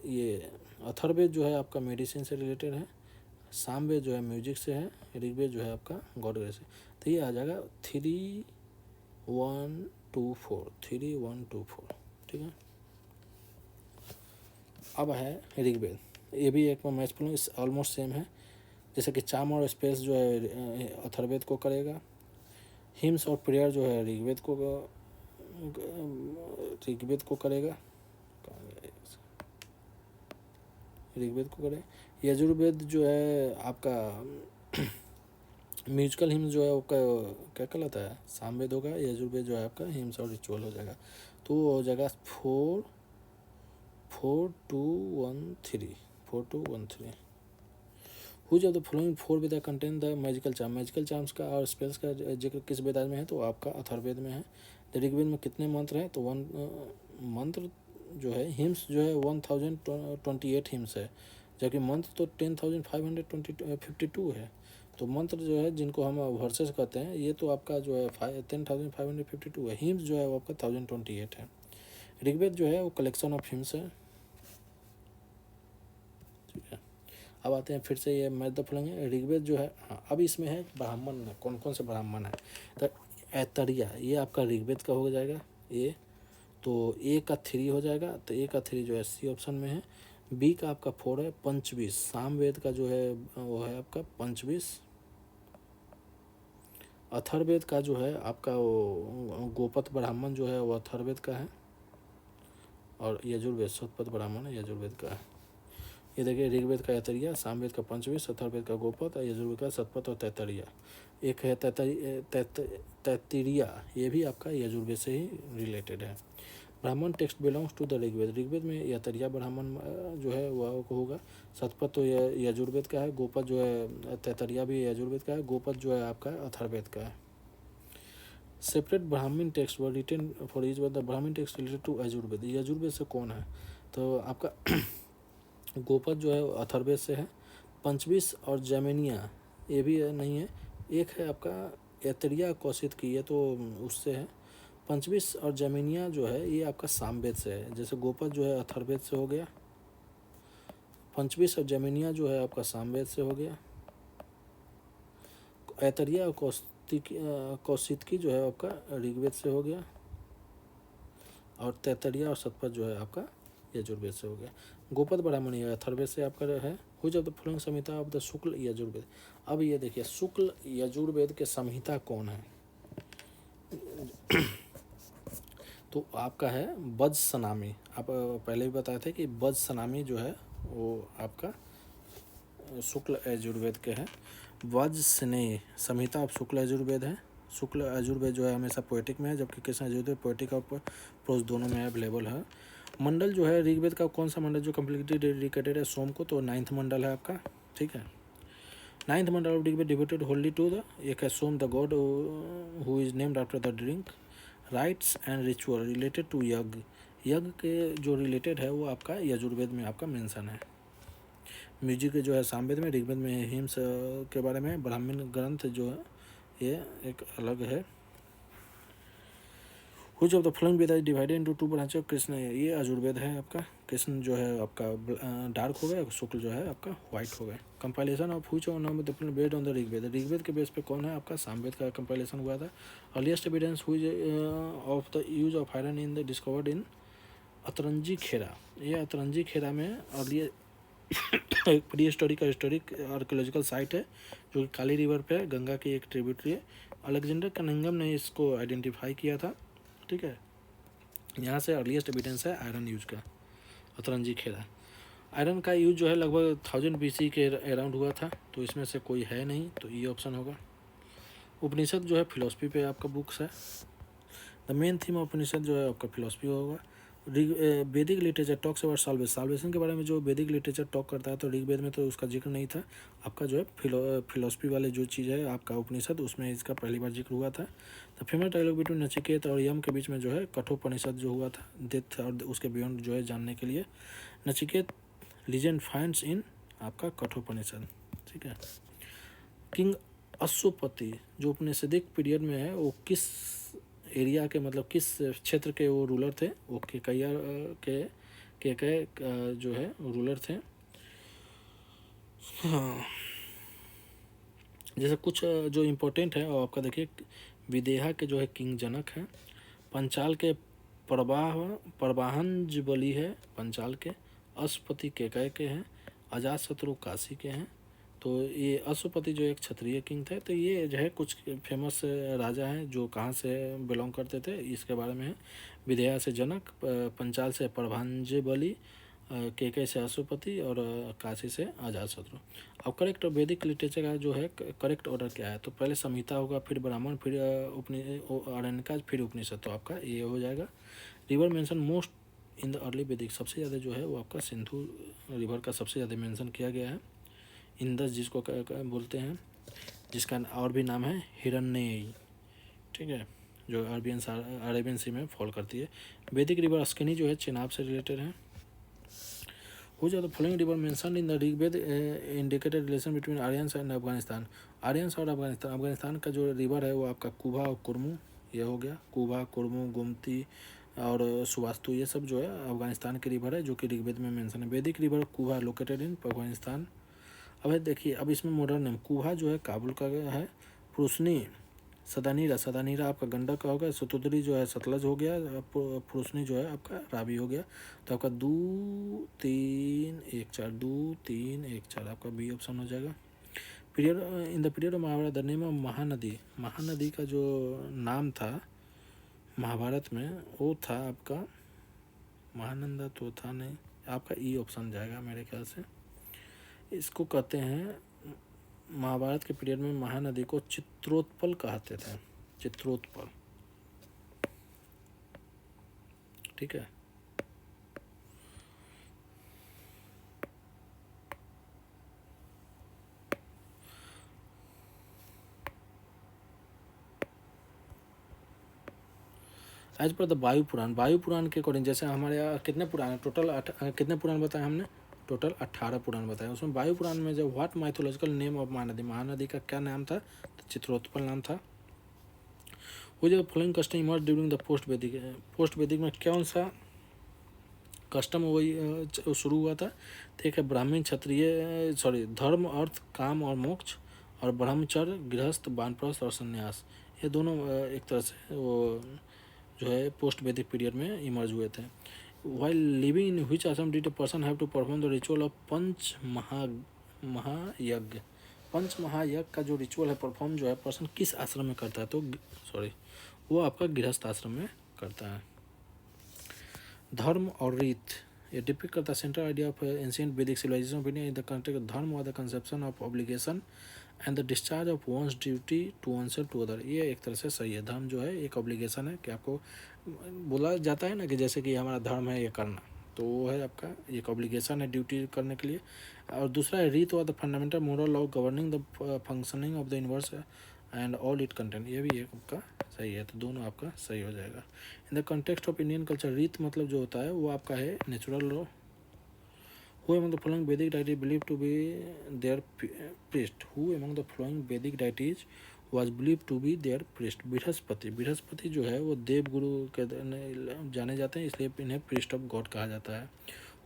ये अथर्ववेद जो है आपका मेडिसिन से रिलेटेड है, सामवेद जो है म्यूजिक से है, ऋग्वेद जो है आपका गॉड से। तो ये आ जाएगा 3-1-2-4, 3-1-2-4, ठीक है। अब है ऋग्वेद, ये भी एक मैच ऑलमोस्ट सेम है, जैसे कि चाम और स्पेस जो है अथर्ववेद को करेगा, हिम्स और प्रेयर जो है ऋग्वेद को करेगा, ऋग्वेद को करेगा। यजुर्वेद जो है आपका म्यूजिकल हिम्स जो है वो क्या कहलाता है, सामवेद होगा। यजुर्वेद जो है आपका हिम्स और रिचुअल हो जाएगा। तो वो हो जाएगा 4-4-2-1-3, 4-2-1-3। हुई जब the following 4 Veda contain the magical charm, magical charms का और स्पेल्स का जिक्र किस वेद में है, तो आपका अथर्ववेद में है। ऋग्वेद में कितने मंत्र हैं, तो 1 मंत्र जो है, हिम्स जो है 1028 हिम्स है, जबकि मंत्र तो 10,552 है। तो मंत्र जो है जिनको हम वर्सेस कहते हैं, ये तो आपका जो है 10,552 है। हिम्स जो है वो आपका 1028 है। ऋग्वेद जो है वो कलेक्शन ऑफ हिम्स है, ठीक है। अब आते हैं फिर से ये मैथ द फॉलोइंग है। ऋग्वेद जो है, हाँ अब इसमें है ब्राह्मण, कौन कौन से ब्राह्मण है, तो ऐतरिया ये आपका ऋग्वेद का हो जाएगा। ये तो ए का 3 हो जाएगा, तो ए का 3 जो है सी ऑप्शन में है। बी का आपका 4 है। पंचवीस सामवेद का जो है वो है आपका पंचवीस। अथर्ववेद का जो है आपका वो गोपत ब्राह्मण जो है वो अथर्ववेद का है, और यजुर्वेद शतपथ ब्राह्मण यजुर्वेद का है। ये देखिए ऋग्वेद का ऐतरिया, सामवेद का पंचवीस, अथर्ववेद का गोपत और यजुर्वेद का शतपथ और तैतरिया। एक है तैतरिया, ये भी आपका यजुर्वेद से ही रिलेटेड है। Brahmana text belongs to the Rigveda, Rigveda में यतरिया ब्राह्मण जो है वह होगा। शतपथ तो यजुर्वेद का है, गोपत जो है तैतरिया भी यजुर्वेद का है, गोपत जो है आपका अथर्ववेद का है। Separate Brahmana text were written for each the Brahmana text related to Yajurveda, Yajurveda से कौन है, तो आपका गोपत जो है अथर्ववेद से है। पंचवीस और जैमिनिया ये भी नहीं है। एक है आपका ऐतरिया कौशिक की, ये तो उससे है। पंचवीस और जैमिनिया जो है ये आपका सामवेद से है, जैसे गोपत जो है अथर्ववेद से हो गया, पंचवीस और जैमिनिया जो है आपका सामवेद से हो गया। ऐतरिया और कौशिकी जो है आपका ऋग्वेद से हो गया, और तैतरिया और शतपथ जो है आपका यजुर्वेद से हो गया। गोपत ब्राह्मण ये अथर्ववेद से आपका है। हो जब the following Samhita of the Shukla Yajurveda. अब ये देखिए शुक्ल यजुर्वेद के संहिता कौन है, तो आपका है बज सनामी। आप पहले भी बताए थे कि बज सनामी जो है वो आपका शुक्ल यजुर्वेद के हैं। वज स्नेह संहिता ऑफ शुक्ल यजुर्वेद है। शुक्ल यजुर्वेद जो है हमेशा पोएटिक में है, जबकि कृष्ण यजुर्वेद पोएटिक और प्रोज दोनों में अवेलेबल है। मंडल जो है ऋग्वेद का कौन सा मंडल जो कम्प्लीटली डेडिकेटेड है सोम को, तो 9th मंडल है आपका, ठीक है। 9th Mandala of Rigveda devoted holy to the, एक है Soma the god who is named after the drink. Rites and ritual related to yajna, यज्ञ के जो रिलेटेड है वो आपका यजुर्वेद में आपका मेंशन है। म्यूजिक जो है सामवेद में, ऋग्वेद में हिम्स के बारे में। ब्राह्मण ग्रंथ जो है ये एक अलग है। Which of the following Veda is divided into 2 branches of Krishna, ये यजुर्वेद है आपका। कृष्ण जो है आपका डार्क हो गया, शुक्ल जो है आपका व्हाइट हो गया। Compilation of which on the based on the Rigveda, Rigveda के बेस पे कौन है आपका सामवेद का कंपाइलेशन हुआ था। अर्लीस्ट एविडेंस हुई of the use of iron in the discovered in Atranji Khera, ये अतरंजी खेरा में अर्ली एक प्री हिस्टोरिक आर्कोलॉजिकल साइट है जो कि काली रिवर पे है, गंगा की एक ट्रिब्यूटरी है। अलेक्जेंडर कनिंघम ने इसको आइडेंटिफाई किया था, ठीक है। यहाँ से अर्लीस्ट एविडेंस है आयरन यूज का, अतरंजी खेरा। आयरन का यूज जो है लगभग 1000 BC के अराउंड हुआ था, तो इसमें से कोई है नहीं, तो ये ऑप्शन होगा। उपनिषद जो है फिलोसफी पे आपका बुक्स है। द मेन थीम ऑफ उपनिषद जो है आपका फिलोसफी होगा। वैदिक लिटरेचर टॉक्स अबाउट साल्वेशन के बारे में जो वैदिक लिटरेचर टॉक करता है, तो ऋग्वेद में तो उसका जिक्र नहीं था। आपका जो है फिलोसफी वाले जो चीज़ है आपका उपनिषद, उसमें इसका पहली बार जिक्र हुआ था। The famous dialogue between Nachiketa और यम के बीच में जो है कठोपनिषद जो हुआ था, डेथ और उसके बियॉन्ड जो है जानने के लिए। नचिकेत लीजेंड फाइंड्स इन आपका कठोपनिषद, ठीक है। किंग अश्वपति जो उपनिषदिक पीरियड में है वो किस एरिया के, मतलब किस क्षेत्र के वो रूलर थे, वो केकैया के केकय जो है रूलर थे। हाँ, जैसे कुछ जो इम्पोर्टेंट है और आपका देखिए, विदेहा के जो है किंग जनक हैं, पंचाल के परवाहन बली है पंचाल के, अश्वपति केकय के हैं, अजातशत्रु काशी के हैं। तो ये अश्वपति जो एक क्षत्रिय किंग थे, तो ये जो है कुछ फेमस राजा हैं जो कहाँ से बिलोंग करते थे इसके बारे में है। विदेहा से जनक, पंचाल से प्रभांजबली, केकय से अश्वपति और काशी से अजातशत्रु। अब करेक्ट वैदिक लिटरेचर का जो है करेक्ट ऑर्डर क्या है, तो पहले संहिता होगा, फिर ब्राह्मण, फिर आरण्यका, फिर उपनिषद। तो आपका ये हो जाएगा। River mention most in the early वैदिक, सबसे ज़्यादा जो है वो आपका सिंधु रिवर का सबसे ज़्यादा मेंशन किया गया है। इंदस जिसको बोलते हैं, जिसका और भी नाम है हिरण्ययी, ठीक है, जो अरेबियन सी में फॉल करती है। वैदिक रिवर अस्किनी जो है चेनाब से रिलेटेड है। Which of the following river mentioned in the Rigveda indicated relation between Aryans and Afghanistan. Aryans और अफगानिस्तान, अफगानिस्तान का जो रिवर है वो आपका कुबा और कुरमू, ये हो गया। कुबा, कुरमू, गोमती और सुवास्तु, ये सब जो है अफगानिस्तान के रिवर है जो कि ऋग्वेद में मेंशन है। वैदिक river Quba located in Afghanistan. अब देखिए, अब इसमें मॉडर्न नेम, कुबा जो है काबुल का है, पुरुषनी सदानीरा, सदानीरा आपका गंडक का हो गया, सतुदरी जो है सतलज हो गया, पुरुषनी जो है आपका रावी हो गया। तो आपका 2 3 1 4, 2 3 1 4 आपका बी ऑप्शन हो जाएगा। Period in the period of Mahabharata the name of Mahanadi, Mahanadi का जो नाम था महाभारत में वो था आपका महानंदा, तो था नहीं, आपका ई ऑप्शन जाएगा मेरे ख्याल से। इसको कहते हैं महाभारत के पीरियड में महानदी को चित्रोत्पल कहते थे, चित्रोत्पल, ठीक है। एज पर द वायु पुराण, वायु पुराण के अकॉर्डिंग, जैसे हमारे यहाँ कितने पुराण है टोटल, कितने पुराण बताए हमने, टोटल 18 पुराण बताए। उसमें वायु पुराण में जब what mythological name of Mahanadi, Mahanadi का क्या नाम था, तो चित्रोत्पल नाम था। वो जो following custom emerge during the post वैदिक, पोस्ट वैदिक में कौन सा कस्टम वही शुरू हुआ था, ठीक है। ब्राह्मण, क्षत्रिय, सॉरी, धर्म, अर्थ, काम और मोक्ष, और ब्रह्मचर्य, गृहस्थ, वानप्रस्थ और संन्यास, ये दोनों एक तरह से वो जो है पोस्ट वैदिक पीरियड में इमर्ज हुए थे। While living in which ashrama did a person have to perform the ritual of Pancha Mahayajna, Pancha महायज्ञ का जो रिचुअल है परफॉर्म जो है पर्सन किस आश्रम में करता है, तो सॉरी वो आपका गृहस्थ आश्रम में करता है। धर्म और रीत, ये डिपिक्ट करता है central idea of ancient Vedic civilisation of India in the context of dharma और the conception of obligation and the discharge of one's duty to one self to other. ये एक तरह से सही है। धर्म जो है एक ऑब्लिगेशन है कि आपको बोला जाता है ना कि जैसे कि हमारा धर्म है ये करना, तो वो है आपका एक ऑब्लिगेशन है ड्यूटी करने के लिए। और दूसरा है रीत और the fundamental moral of governing the functioning of the universe and all it content, ये भी एक आपका सही है। तो दोनों आपका सही हो जाएगा। इन the context of Indian culture, रीत मतलब जो होता है वो आपका है natural law. Who among the following Vedic deities believed to be their priest? Who among the following Vedic deities was believed to be their priest? Brihaspati, Brihaspati जो है वो देव गुरु के जाने जाते हैं, इसलिए इन्हें priest of God कहा जाता है।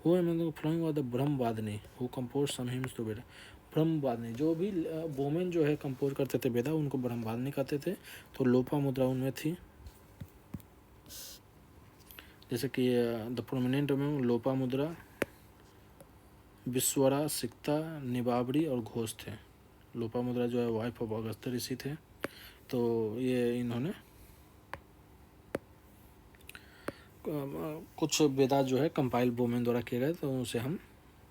Who among the following was the Brahmavadini who composed some hymns to Veda? ब्रह्मवादिनी, जो भी वोमेन जो है कंपोज करते थे वेदा, उनको ब्रह्मवादिनी कहते थे। तो लोपा मुद्रा उनमें थी, जैसे कि द प्रोमिनेंट में लोपा मुद्रा, विश्वरा, सिक्ता, निबाबरी और घोष थे। लोपा मुद्रा जो है वाइफ ऑफ अगस्त्य ऋषि थे। तो ये इन्होंने कुछ वेदा जो है कंपाइल वोमेन द्वारा किए गए, तो उसे हम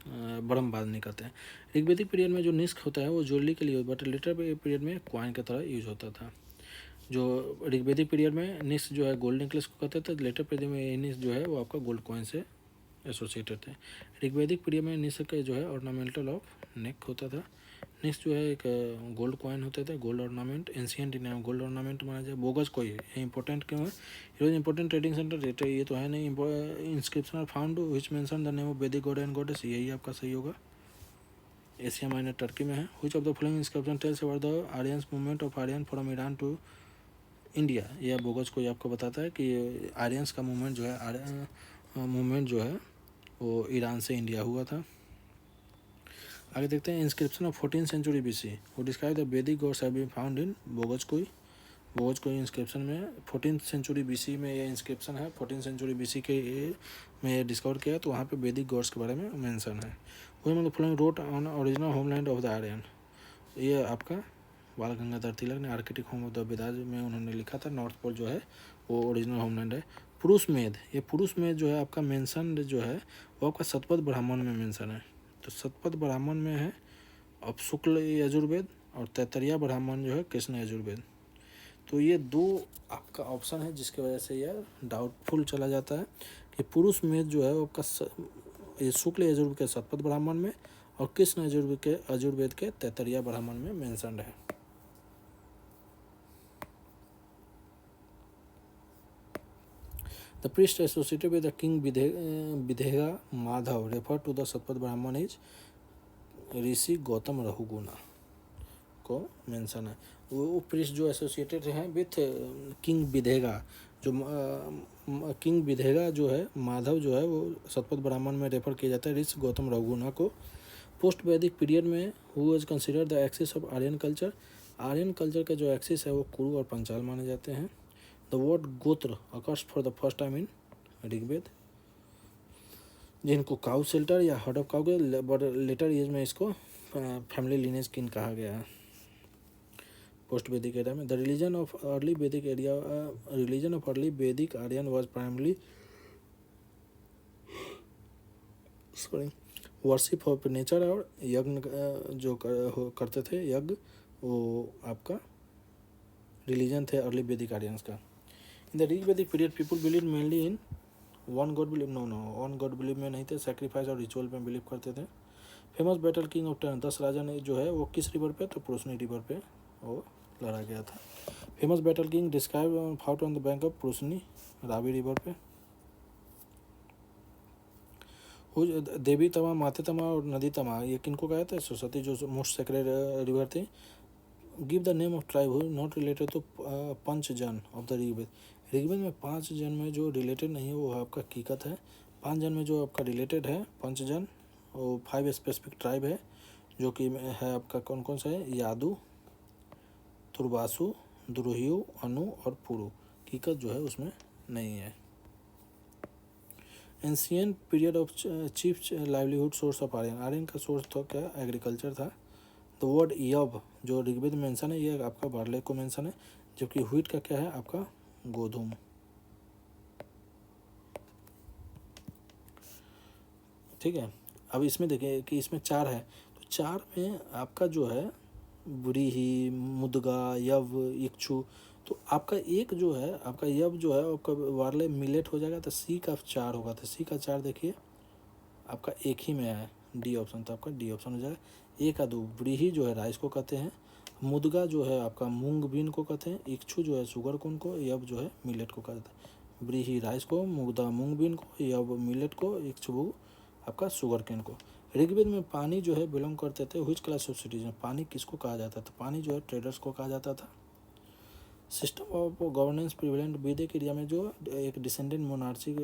ब्रह्मवादिनी कहते हैं। ऋग्वेदिक पीरियड में जो निष्क होता है वो ज्वेलरी के लिए, बट लेटर पीरियड में क्वाइन की तरह यूज होता था। जो ऋग्वेदिक पीरियड में निष्क जो है गोल्ड नेकलेस को कहते थे, लेटर पीरियड में ये निष्क जो है वो आपका गोल्ड कॉइन से एसोसिएटेड थे। ऋग्वेदिक पीरियड में निष्क जो है ऑर्नामेंटल ऑफ नेक होता था। निष्क जो है एक गोल्ड कॉइन होते थे, गोल्ड ऑर्नामेंट। एंशिएंट इंडिया में गोल्ड ऑर्नामेंट माना जाए। बोगस कोई है, ये इंपॉर्टेंट क्यों है, ये इंपॉर्टेंट ट्रेडिंग सेंटर रेट है, ये तो है नहीं। Inscription are found which mention the name of Vedic god and goddess, यही आपका सही होगा। एशिया माइनर टर्की में है। Which of the following inscription tells about the Aryans movement of Aryan from Iran to India, यह बोगस कोई आपको बताता है कि आर्यंस का मूवमेंट जो है मूवमेंट जो है वो ईरान से इंडिया हुआ था। आगे देखते हैं inscription of 14th century BC वो describe the Vedic gods have been found in Boghazkoi inscription में 14th सेंचुरी BC में ये इंस्क्रिप्शन है। 14th सेंचुरी BC के में डिस्कवर किया तो वहाँ पे वैदिक गॉड्स के बारे में मेंशन है। वही the following wrote on original homeland of the Aryan, ये आपका बाल गंगाधर तिलक ने Arctic home of the Vedas में उन्होंने लिखा था। नॉर्थ पोल जो है वो ओरिजिनल होमलैंड है। पुरुष मेद, ये पुरुष मेद जो है आपका मेंशन जो है वो आपका शतपथ ब्राह्मण में मेंशन है। तो शतपथ ब्राह्मण में है अब शुक्ल यजुर्वेद और तैतरिया ब्राह्मण जो है कृष्ण यजुर्वेद। तो ये दो आपका ऑप्शन है जिसकी वजह से यह डाउटफुल चला जाता है कि पुरुष मेद जो है वो आपका ये शुक्ल यजुर्वेद के शतपथ ब्राह्मण में और कृष्ण यजुर्वेद के तैतरिया ब्राह्मण में मेंशनड है। The priest associated with the king Videga Madhav referred to the Satpat Brahman is ऋषि गौतम रहुगुना को मेंशन है। वो प्रिस्ट जो एसोसिएटेड हैं विथ किंग विधेगा, जो किंग विधेगा जो है माधव जो है वो शतपथ ब्राह्मण में रेफर किया जाता है ऋषि गौतम रहुगुना को। पोस्ट वैदिक पीरियड में who is considered the axis of Aryan culture, Aryan culture का जो एक्सिस है वो कुरु और पंचाल माने जाते हैं। The word gotra occurs for the first time in Rigveda, जिनको काउ शेल्टर या हर्ड ऑफ काउ के लेटर एज में इसको फैमिली लीनेज किन कहा गया है पोस्ट वैदिक एरिया में। The religion of early Vedic Aryan was primarily worship of nature, और यज्ञ जो करते थे यज्ञ वो आपका रिलीजन थे अर्ली वैदिक आर्यंस का। In the Rigvedic period people believe mainly in one God believe, one God believe में नहीं थे, सेक्रीफाइस और रिचुअल में बिलीव करते थे। फेमस बैटल किंग ऑफ 10 राजा ने जो है वो किस रिवर पे, तो पुरुषनी रिवर पे वो लड़ा गया था। Famous battle king describe fought on the bank of Purushni Ravi river पे। देवी तमा, माते तमा और नदी तमा ये किनको कहा था, सरस्वती जो मोस्ट सेक्रेड रिवर थी। Give the name of tribe who not related to Panchajana of the Rigveda, Rigveda में 5 जन में जो रिलेटेड नहीं है वो आपका कीकत है। 5 जन में जो आपका रिलेटेड है पंचजन वो 5 स्पेसिफिक ट्राइब है जो कि है आपका कौन कौन सा है, यादु, तुर्बासु, द्रुहियु, अनु और पुरु। कीकत जो है उसमें नहीं है। Ancient period of chief livelihood source of Aryan, Aryan का सोर्स तो क्या एग्रीकल्चर था। द वर्ड यव जो ऋग्वेद में मेंशन है ये आपका बार्ले को मेंशन है, जबकि व्हीट का क्या है आपका गोधूम। ठीक है, अब इसमें देखिए कि इसमें 4 है, तो 4 में आपका जो है व्रीहि, मुदगा, यव, इक्षु, तो आपका एक जो है आपका यव जो है आपका वार्ले मिलेट हो जाएगा, तो सी का 4 होगा, तो सी का 4 देखिए आपका एक ही में है डी ऑप्शन, तो आपका डी ऑप्शन हो जाएगा। एक का 2 व्रीहि जो है राइस को कहते हैं, मुदगा जो है आपका मूंग बीन को कहते हैं, इक्षु जो है शुगर कौन को, यव जो है मिलेट को कहते हैं। व्रीहि राइस को, मुगदा मूंग बीन को, यव मिलेट को, इक्षु आपका शुगर केन को। ऋग्वेद में पानी जो है बिलोंग करते थे व्हिच क्लास ऑफ सिटीजन, पानी किसको कहा जाता था, पानी जो है ट्रेडर्स को कहा जाता था। सिस्टम ऑफ गवर्नेंस प्रिवेलेंट वैदिक एरिया में जो एक डिसेंडेंट मोनार्ची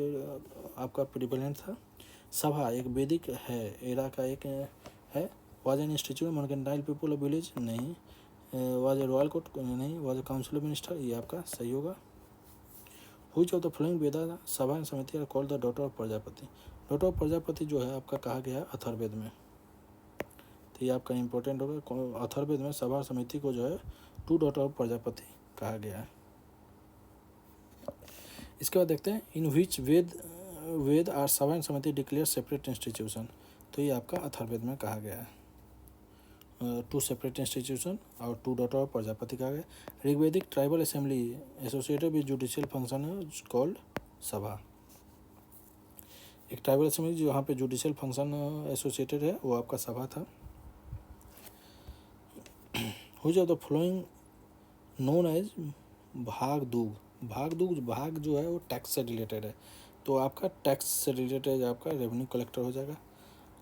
आपका प्रिवेलेंट था। सभा एक वैदिक है एरा का एक है। Was an institute mercantile people of village, नहीं। वाज ए रॉयल कोर्ट, नहीं। Was a council of minister, ये आपका सही होगा। Which of the following Veda sabha and samiti are called the daughter of Prajapati, daughter of Prajapati जो है आपका कहा गया है अथर्ववेद में, तो ये आपका इंपॉर्टेंट होगा। अथर्ववेद में सभा समिति को जो है 2 डॉटर ऑफ प्रजापति कहा गया है। इसके बाद देखते हैं इन व्हिच वेद आर सभा एंड समिति डिक्लेयर सेपरेट इंस्टीट्यूशन, तो ये आपका अथर्ववेद में कहा गया है 2 सेपरेट इंस्टीट्यूशन और 2 डॉटर ऑफ प्रजापति कहा गया। Rigvedic tribal assembly associated with judicial function called sabha, एक ट्राइबल असेंबली जो यहाँ पे जुडिशियल फंक्शन एसोसिएटेड है वो आपका सभा था। Which of the following known as Bhagadugha, भाग जो है वो टैक्स से रिलेटेड है, तो आपका टैक्स से रिलेटेड आपका रेवेन्यू कलेक्टर हो जाएगा।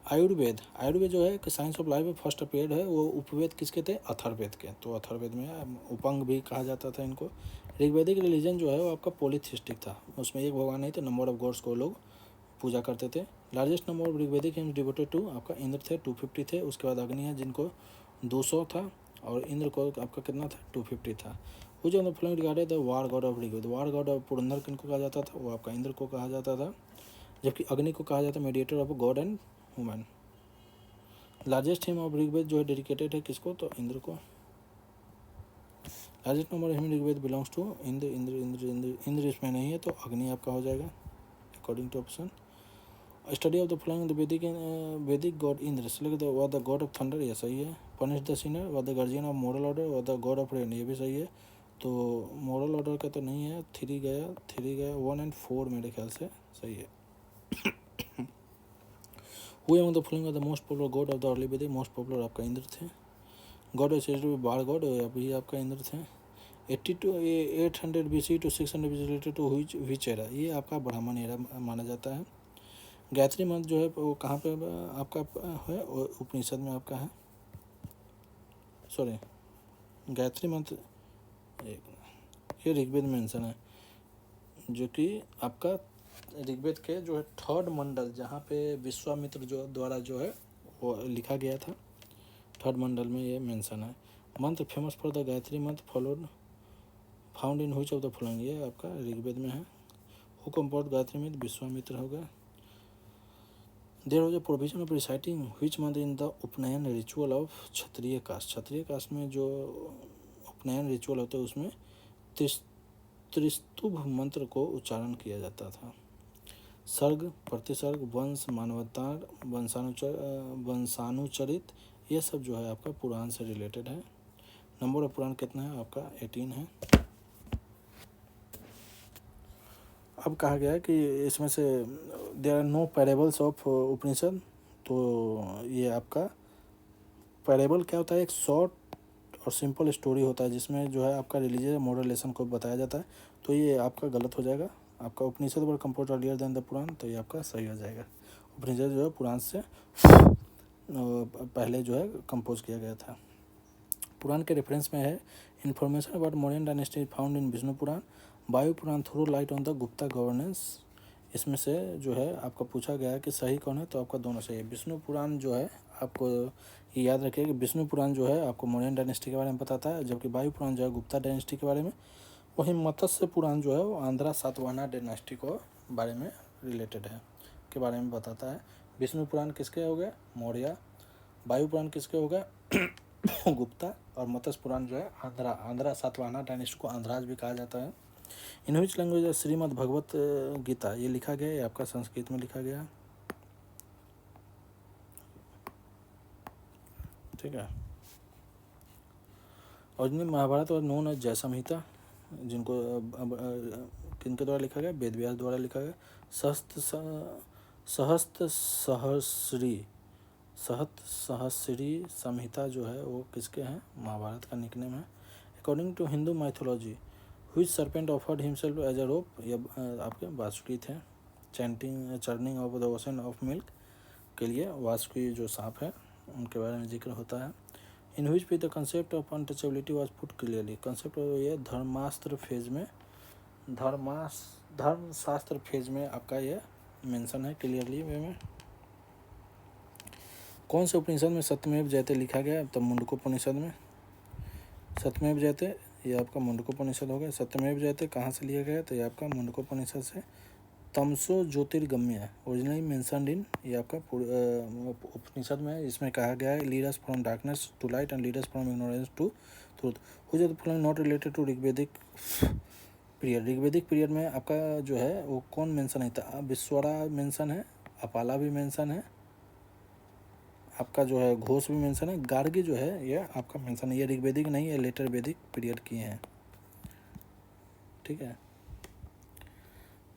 आयुर्वेद जो है कि साइंस ऑफ लाइफ में फर्स्ट अपीयर्ड है, वो उपवेद किसके थे, अथर्ववेद के, तो अथर्ववेद में उपंग भी कहा जाता था इनको। ऋग्वेदिक रिलीजन जो है वो आपका पॉलीथिस्टिक था, उसमें एक भगवान नहीं थे, नंबर ऑफ गॉड्स को लोग पूजा करते थे। Largest number of Rigvedic hymns devoted to आपका इंद्र थे, 250 थे। उसके बाद अग्नि है जिनको 200 था, और इंद्र को आपका कितना था, 250 था। वो जो following regarded the war god of Rigveda, war god of Purandar किनको कहा जाता था, वो आपका इंद्र को कहा जाता था। जबकि अग्नि को कहा जाता है mediator of god and woman. Largest hymn of Rigveda जो है डेडिकेटेड है किसको, तो इंद्र को। Largest number hymn Rigveda belongs to Indra, Indra Indra Indra Indra इसमें नहीं है तो अग्नि आपका हो जाएगा according to option. Study of the following the Vedic god Indra, select the were the god of thunder, ये सही है। Punish the sinner, were the guardian of moral order, were the god of rain, ये भी सही है। तो मोरल ऑर्डर का तो नहीं है, 3 गया 1 एंड 4 मेरे ख्याल से सही है। Who among the following are the most popular god of the early Vedic, most popular आपका इंद्र थे। गॉड एसोसिएटेड बाढ़ गॉड अभी आपका इंद्र थे। 800 BC to 600 BC related to which era, ये आपका ब्राह्मण एरा माना जाता है। गायत्री मंत्र जो है वो कहाँ पे आपका है, उपनिषद में आपका है, सॉरी गायत्री मंत्र ये ऋग्वेद में मेंशन है, जो कि आपका ऋग्वेद के जो है 3rd मंडल जहाँ पे विश्वामित्र जो द्वारा जो है वो लिखा गया था, 3rd मंडल में ये मेंशन है। मंत्र फेमस फॉर द गायत्री मंत्र found in which of the following, ये आपका ऋग्वेद में है। हु कंपोज्ड गायत्री मंत्र, विश्वामित्र होगा। There was a provision of reciting which mantra in the upanayana ritual of Kshatriya caste, Kshatriya caste में जो उपनयन रिचुअल होता है उसमें त्रिस्तुभ मंत्र को उच्चारण किया जाता था। सर्ग, प्रतिसर्ग, वंश, मानवतार, वंशानुचरित, ये सब जो है आपका पुराण से रिलेटेड है। नंबर ऑफ पुराण कितना है आपका, 18 है। अब कहा गया है कि इसमें से there are no parables of उपनिषद, तो ये आपका पैरेबल क्या होता है, एक शॉर्ट और सिंपल स्टोरी होता है जिसमें जो है आपका रिलीजियस मॉरल लेसन को बताया जाता है, तो ये आपका गलत हो जाएगा। आपका उपनिषद वर कंपोज अर्लियर देन द पुराण, तो ये आपका सही हो जाएगा। उपनिषद जो है पुराण से पहले जो है कंपोज किया गया था। पुराण के रेफरेंस में है information about Mauryan dynasty found in Vishnu Purana, Vayu Purana throw light on the Gupta governance. इसमें से जो है आपका पूछा गया है कि सही कौन है, तो आपका दोनों सही है। विष्णु पुराण जो है आपको ये याद रखिए कि विष्णु पुराण जो है आपको मौर्यन डायनेस्टी के बारे में बताता है, जबकि वायु पुराण जो है गुप्ता डायनेस्टी के बारे में। वहीं मत्स्य पुराण जो है वो आंध्रा सातवाहना डायनेस्टी को बारे में रिलेटेड है, के बारे में बताता है। विष्णु पुराण किसके हो गए, मौर्य। वायु पुराण किसके हो गए गुप्ता। और मत्स्य पुराण जो है आंध्रा सातवाहना डायनेस्टी को आंध्राज भी कहा जाता है। इन विच लैंग्वेज श्रीमद् भगवत गीता, ये लिखा गया है, आपका संस्कृत में लिखा गया, ठीक है। ओरिजिनल महाभारत और नोन एज जय संहिता, जिनको किनके द्वारा लिखा गया, वेद व्यास द्वारा लिखा गया। सहस्त्र सहस्री संहिता जो है वो किसके हैं, महाभारत का निकनेम है। According to Hindu mythology which serpent offered himself as a rope, ये आपके वासुकी थे। Churning of the ocean of milk के लिए वासुकी जो सांप है उनके बारे में जिक्र होता है। इन विच भी the concept of untouchability was put clearly, concept ये धर्मशास्त्र फेज में आपका ये मेंशन है क्लियरली वे में। कौन से उपनिषद में सत्यमेव जयते लिखा गया है, तब मुंडकोपनिषद में सत्यमेव जयते, ये आपका मुंडकोपनिषद हो गया। सत्यमेव जयते कहाँ से लिया गया, तो ये आपका मुंडकोपनिषद से। तमसो ज्योतिर्गम्य है ओरिजिनली मेंशनड इन, ये आपका उपनिषद में है। इसमें कहा गया है lead us from darkness to light and lead us from ignorance to truth. Which of the following not related to Rigvedic period, Rigvedic period में आपका जो है वो कौन मेंशन है था, विश्वरा मेंशन है, अपाला भी मेंशन है, आपका जो है घोष भी मेंशन है, गार्गी जो है ये आपका मेंशन है। ये ऋग्वेदिक नहीं है, लेटर वैदिक पीरियड की हैं, ठीक है।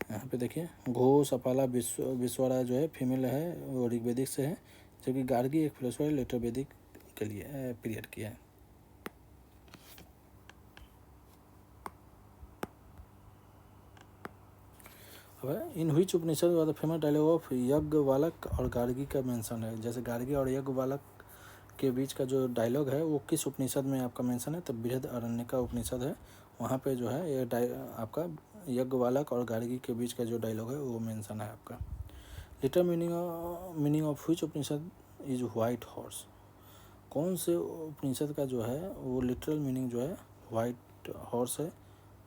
यहाँ पे देखिए घोष अपाला विश्वरा जो है फीमेल है, वो ऋग्वेदिक से है, जबकि गार्गी एक फिलोसफर लेटर वैदिक के लिए पीरियड की है। अब इन व्हिच उपनिषद व द फेमस डायलॉग ऑफ यज्ञवालक और गार्गी का मेंशन है, जैसे गार्गी और यज्ञवालक के बीच का जो डायलॉग है वो किस उपनिषद में आपका मेंशन है, तो बृहदारण्यका उपनिषद है, वहाँ पे जो है ये आपका यज्ञवालक और गार्गी के बीच का जो डायलॉग है वो मेंशन है आपका। Literal meaning of which Upanishad is white horse. कौन से उपनिषद का जो है वो लिटरल मीनिंग जो है वाइट हॉर्स है?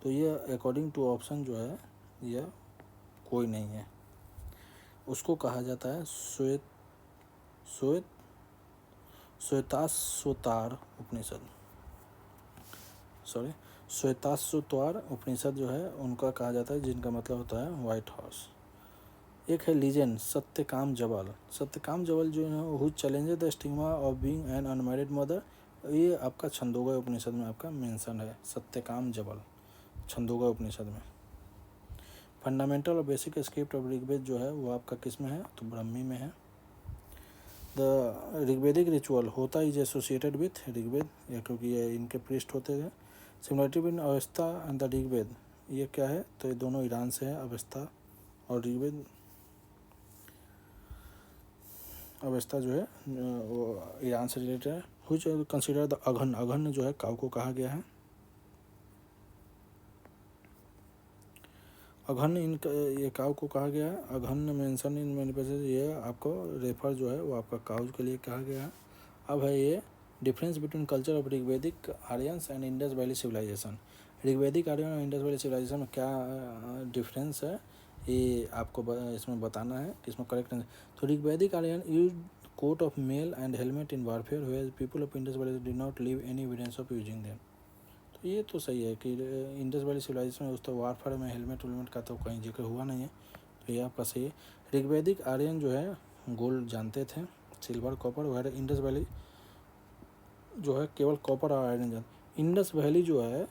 तो ये अकॉर्डिंग टू ऑप्शन जो है यह कोई नहीं है। उसको कहा जाता है श्वेताश्वतार उपनिषद। श्वेताश्वतार उपनिषद जो है उनका कहा जाता है, जिनका मतलब होता है वाइट हॉर्स। एक है लीजेंड सत्यकाम जबल। सत्यकाम जबल जो है who challenges the stigma of being an unmarried mother. ये आपका छंदोग्य उपनिषद में आपका मेंशन है, सत्यकाम जबल छंदोग्य उपनिषद में। फंडामेंटल और बेसिक स्क्रिप्ट ऑफ ऋग्वेद जो है वो आपका किस में है? तो ब्राह्मी में है। द ऋग्वेदिक रिचुअल होता इज एसोसिएटेड विथ ऋग्वेद, या क्योंकि ये इनके पृष्ठ होते हैं। सिमिलरिटी बिटवीन अवस्था एंड द ऋग्वेद, ये क्या है? तो ये दोनों ईरान से है, अवस्था और ऋग्वेद। अवस्था जो है वो ईरान से रिलेटेड है। व्हिच कंसिडर द अघन। अघन जो है काऊ को कहा गया है। अघन ये काऊ को कहा गया है। अघन मेंशन इन मैनी प्लेसेस, ये आपको रेफर जो है वो आपका काऊ के लिए कहा गया है। अब है ये difference between culture of Rigvedic Aryans and Indus valley civilisation. Rigvedic Aryan और इंडस वैली सिविलाइजेशन में क्या डिफरेंस है, ये आपको इसमें बताना है कि इसमें करेक्ट है। तो Rigvedic Aryan use coat of mail and helmet in warfare, where people of Indus valley did not leave any evidence of using them. तो ये तो सही है कि इंडस वैली सिविलाइजेशन में उस तो वारफेयर में हेलमेट वेलमेट का तो कहीं जिक्र हुआ नहीं है, तो ये आपका सही है। ऋग्वेदिक आर्यन जो है गोल्ड जानते थे, सिल्वर कॉपर, वह इंडस वैली जो है केवल कॉपर और आयरन जानते। इंडस वैली जो है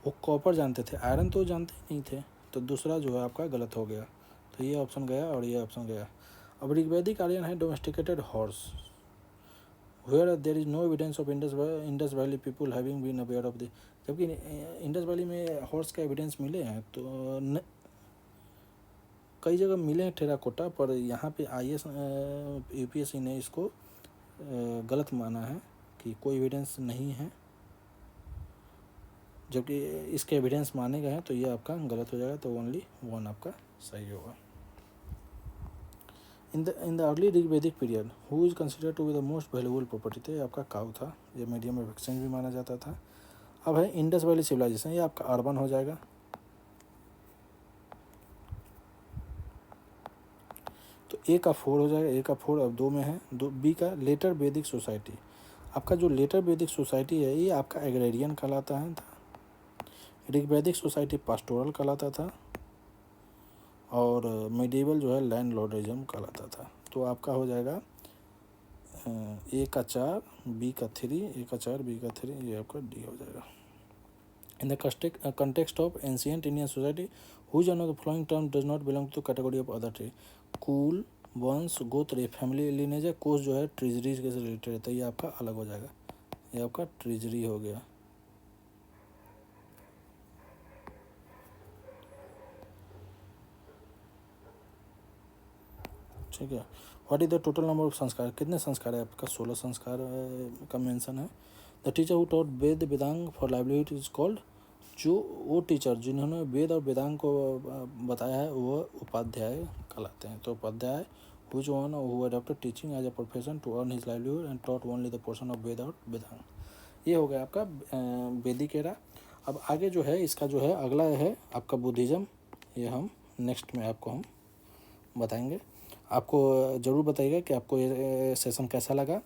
वो कॉपर जानते थे, आयरन तो जानते ही नहीं थे, तो दूसरा जो है आपका गलत हो गया। तो ये ऑप्शन गया और ये ऑप्शन गया। अब ऋग्वेदिक आर्यन है domesticated horse, where there is no evidence of Indus Valley people having been aware of the. जबकि इंडस वैली में हॉर्स का एविडेंस मिले हैं, तो कई जगह मिले हैं टेराकोटा, पर यहाँ पे IAS UPSC ने इसको गलत माना है कि कोई एविडेंस नहीं है, जबकि इसके एविडेंस माने गए हैं, तो ये आपका गलत हो जाएगा। तो ओनली 1 आपका सही होगा। In the early Rigvedic period who is considered to be the most valuable property, तो ये आपका काऊ था, ये मीडियम ऑफ एक्सचेंज भी माना जाता था। अब है इंडस वैली सिविलाइजेशन, ये आपका अर्बन हो जाएगा। तो A का 4 हो जाएगा, A का 4 अब 2 में है। B का लेटर वैदिक सोसाइटी। आपका जो लेटर वैदिक सोसाइटी है ये आपका एग्रेरियन कहलाता है। ऋग्वैदिक सोसाइटी पास्टोरल कहलाता था, और मिडिवल जो है लैंड लॉर्डिज्म कहलाता था। तो आपका हो जाएगा A का 4, B का 3, A का 4, B का 3, ये आपका D हो जाएगा। In the context of ancient Indian society, which one of the following term does not belong to category of other tree? कुल, वंश, गोत्र, फैमिली लिनेज है। कोष जो है ट्रेजरी के से रिलेटेड है, तो ये आपका अलग हो जाएगा, ये आपका ट्रेजरी हो गया। ठीक है। What is the total number of संस्कार, कितने संस्कार है आपका? 16 संस्कार का मेंशन है। The teacher who taught Veda Vedang for livelihood is called, जो वो टीचर जिन्होंने वेद और वेदांग को बताया है वो उपाध्याय कहलाते हैं। तो Upadhyay which one who adopted teaching as a profession to earn his livelihood and taught only the portion of वेद और वेदांग। ये हो गया आपका वैदिक एरा। अब आगे जो है इसका जो है अगला है आपका बुद्धिज़्म, ये हम नेक्स्ट में आपको हम बताएंगे। आपको ज़रूर बताइएगा कि आपको ये सेशन कैसा लगा,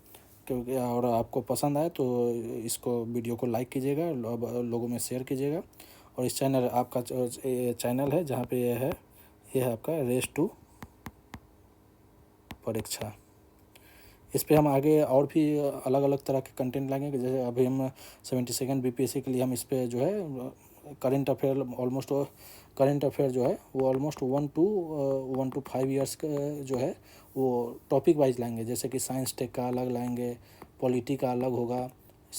क्योंकि और आपको पसंद आए तो इसको वीडियो को लाइक कीजिएगा, लोगों में शेयर कीजिएगा। और इस चैनल आपका चैनल है जहाँ पे ये है आपका रेस टू परीक्षा। इस पे हम आगे और भी अलग अलग तरह के कंटेंट लाएंगे। जैसे अभी हम 72nd BPSC के लिए हम इस पे जो है करंट अफेयर जो है वो ऑलमोस्ट 1 to 5 ईयर्स जो है वो टॉपिक वाइज लाएंगे। जैसे कि साइंस टेक का अलग लाएंगे, पॉलिटी का अलग होगा,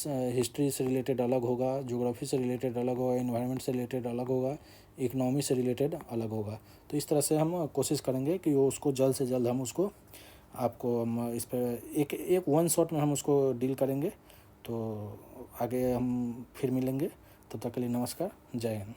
हिस्ट्री से रिलेटेड अलग होगा, ज्योग्राफी से रिलेटेड अलग होगा, इन्वायरमेंट से रिलेटेड अलग होगा, इकोनॉमी से रिलेटेड अलग होगा। तो इस तरह से हम कोशिश करेंगे कि वो उसको जल्द से जल्द हम उसको आपको हम इस पर एक 1 शॉट में हम उसको डील करेंगे। तो आगे हम फिर मिलेंगे, तब तक के लिए नमस्कार, जय हिंद।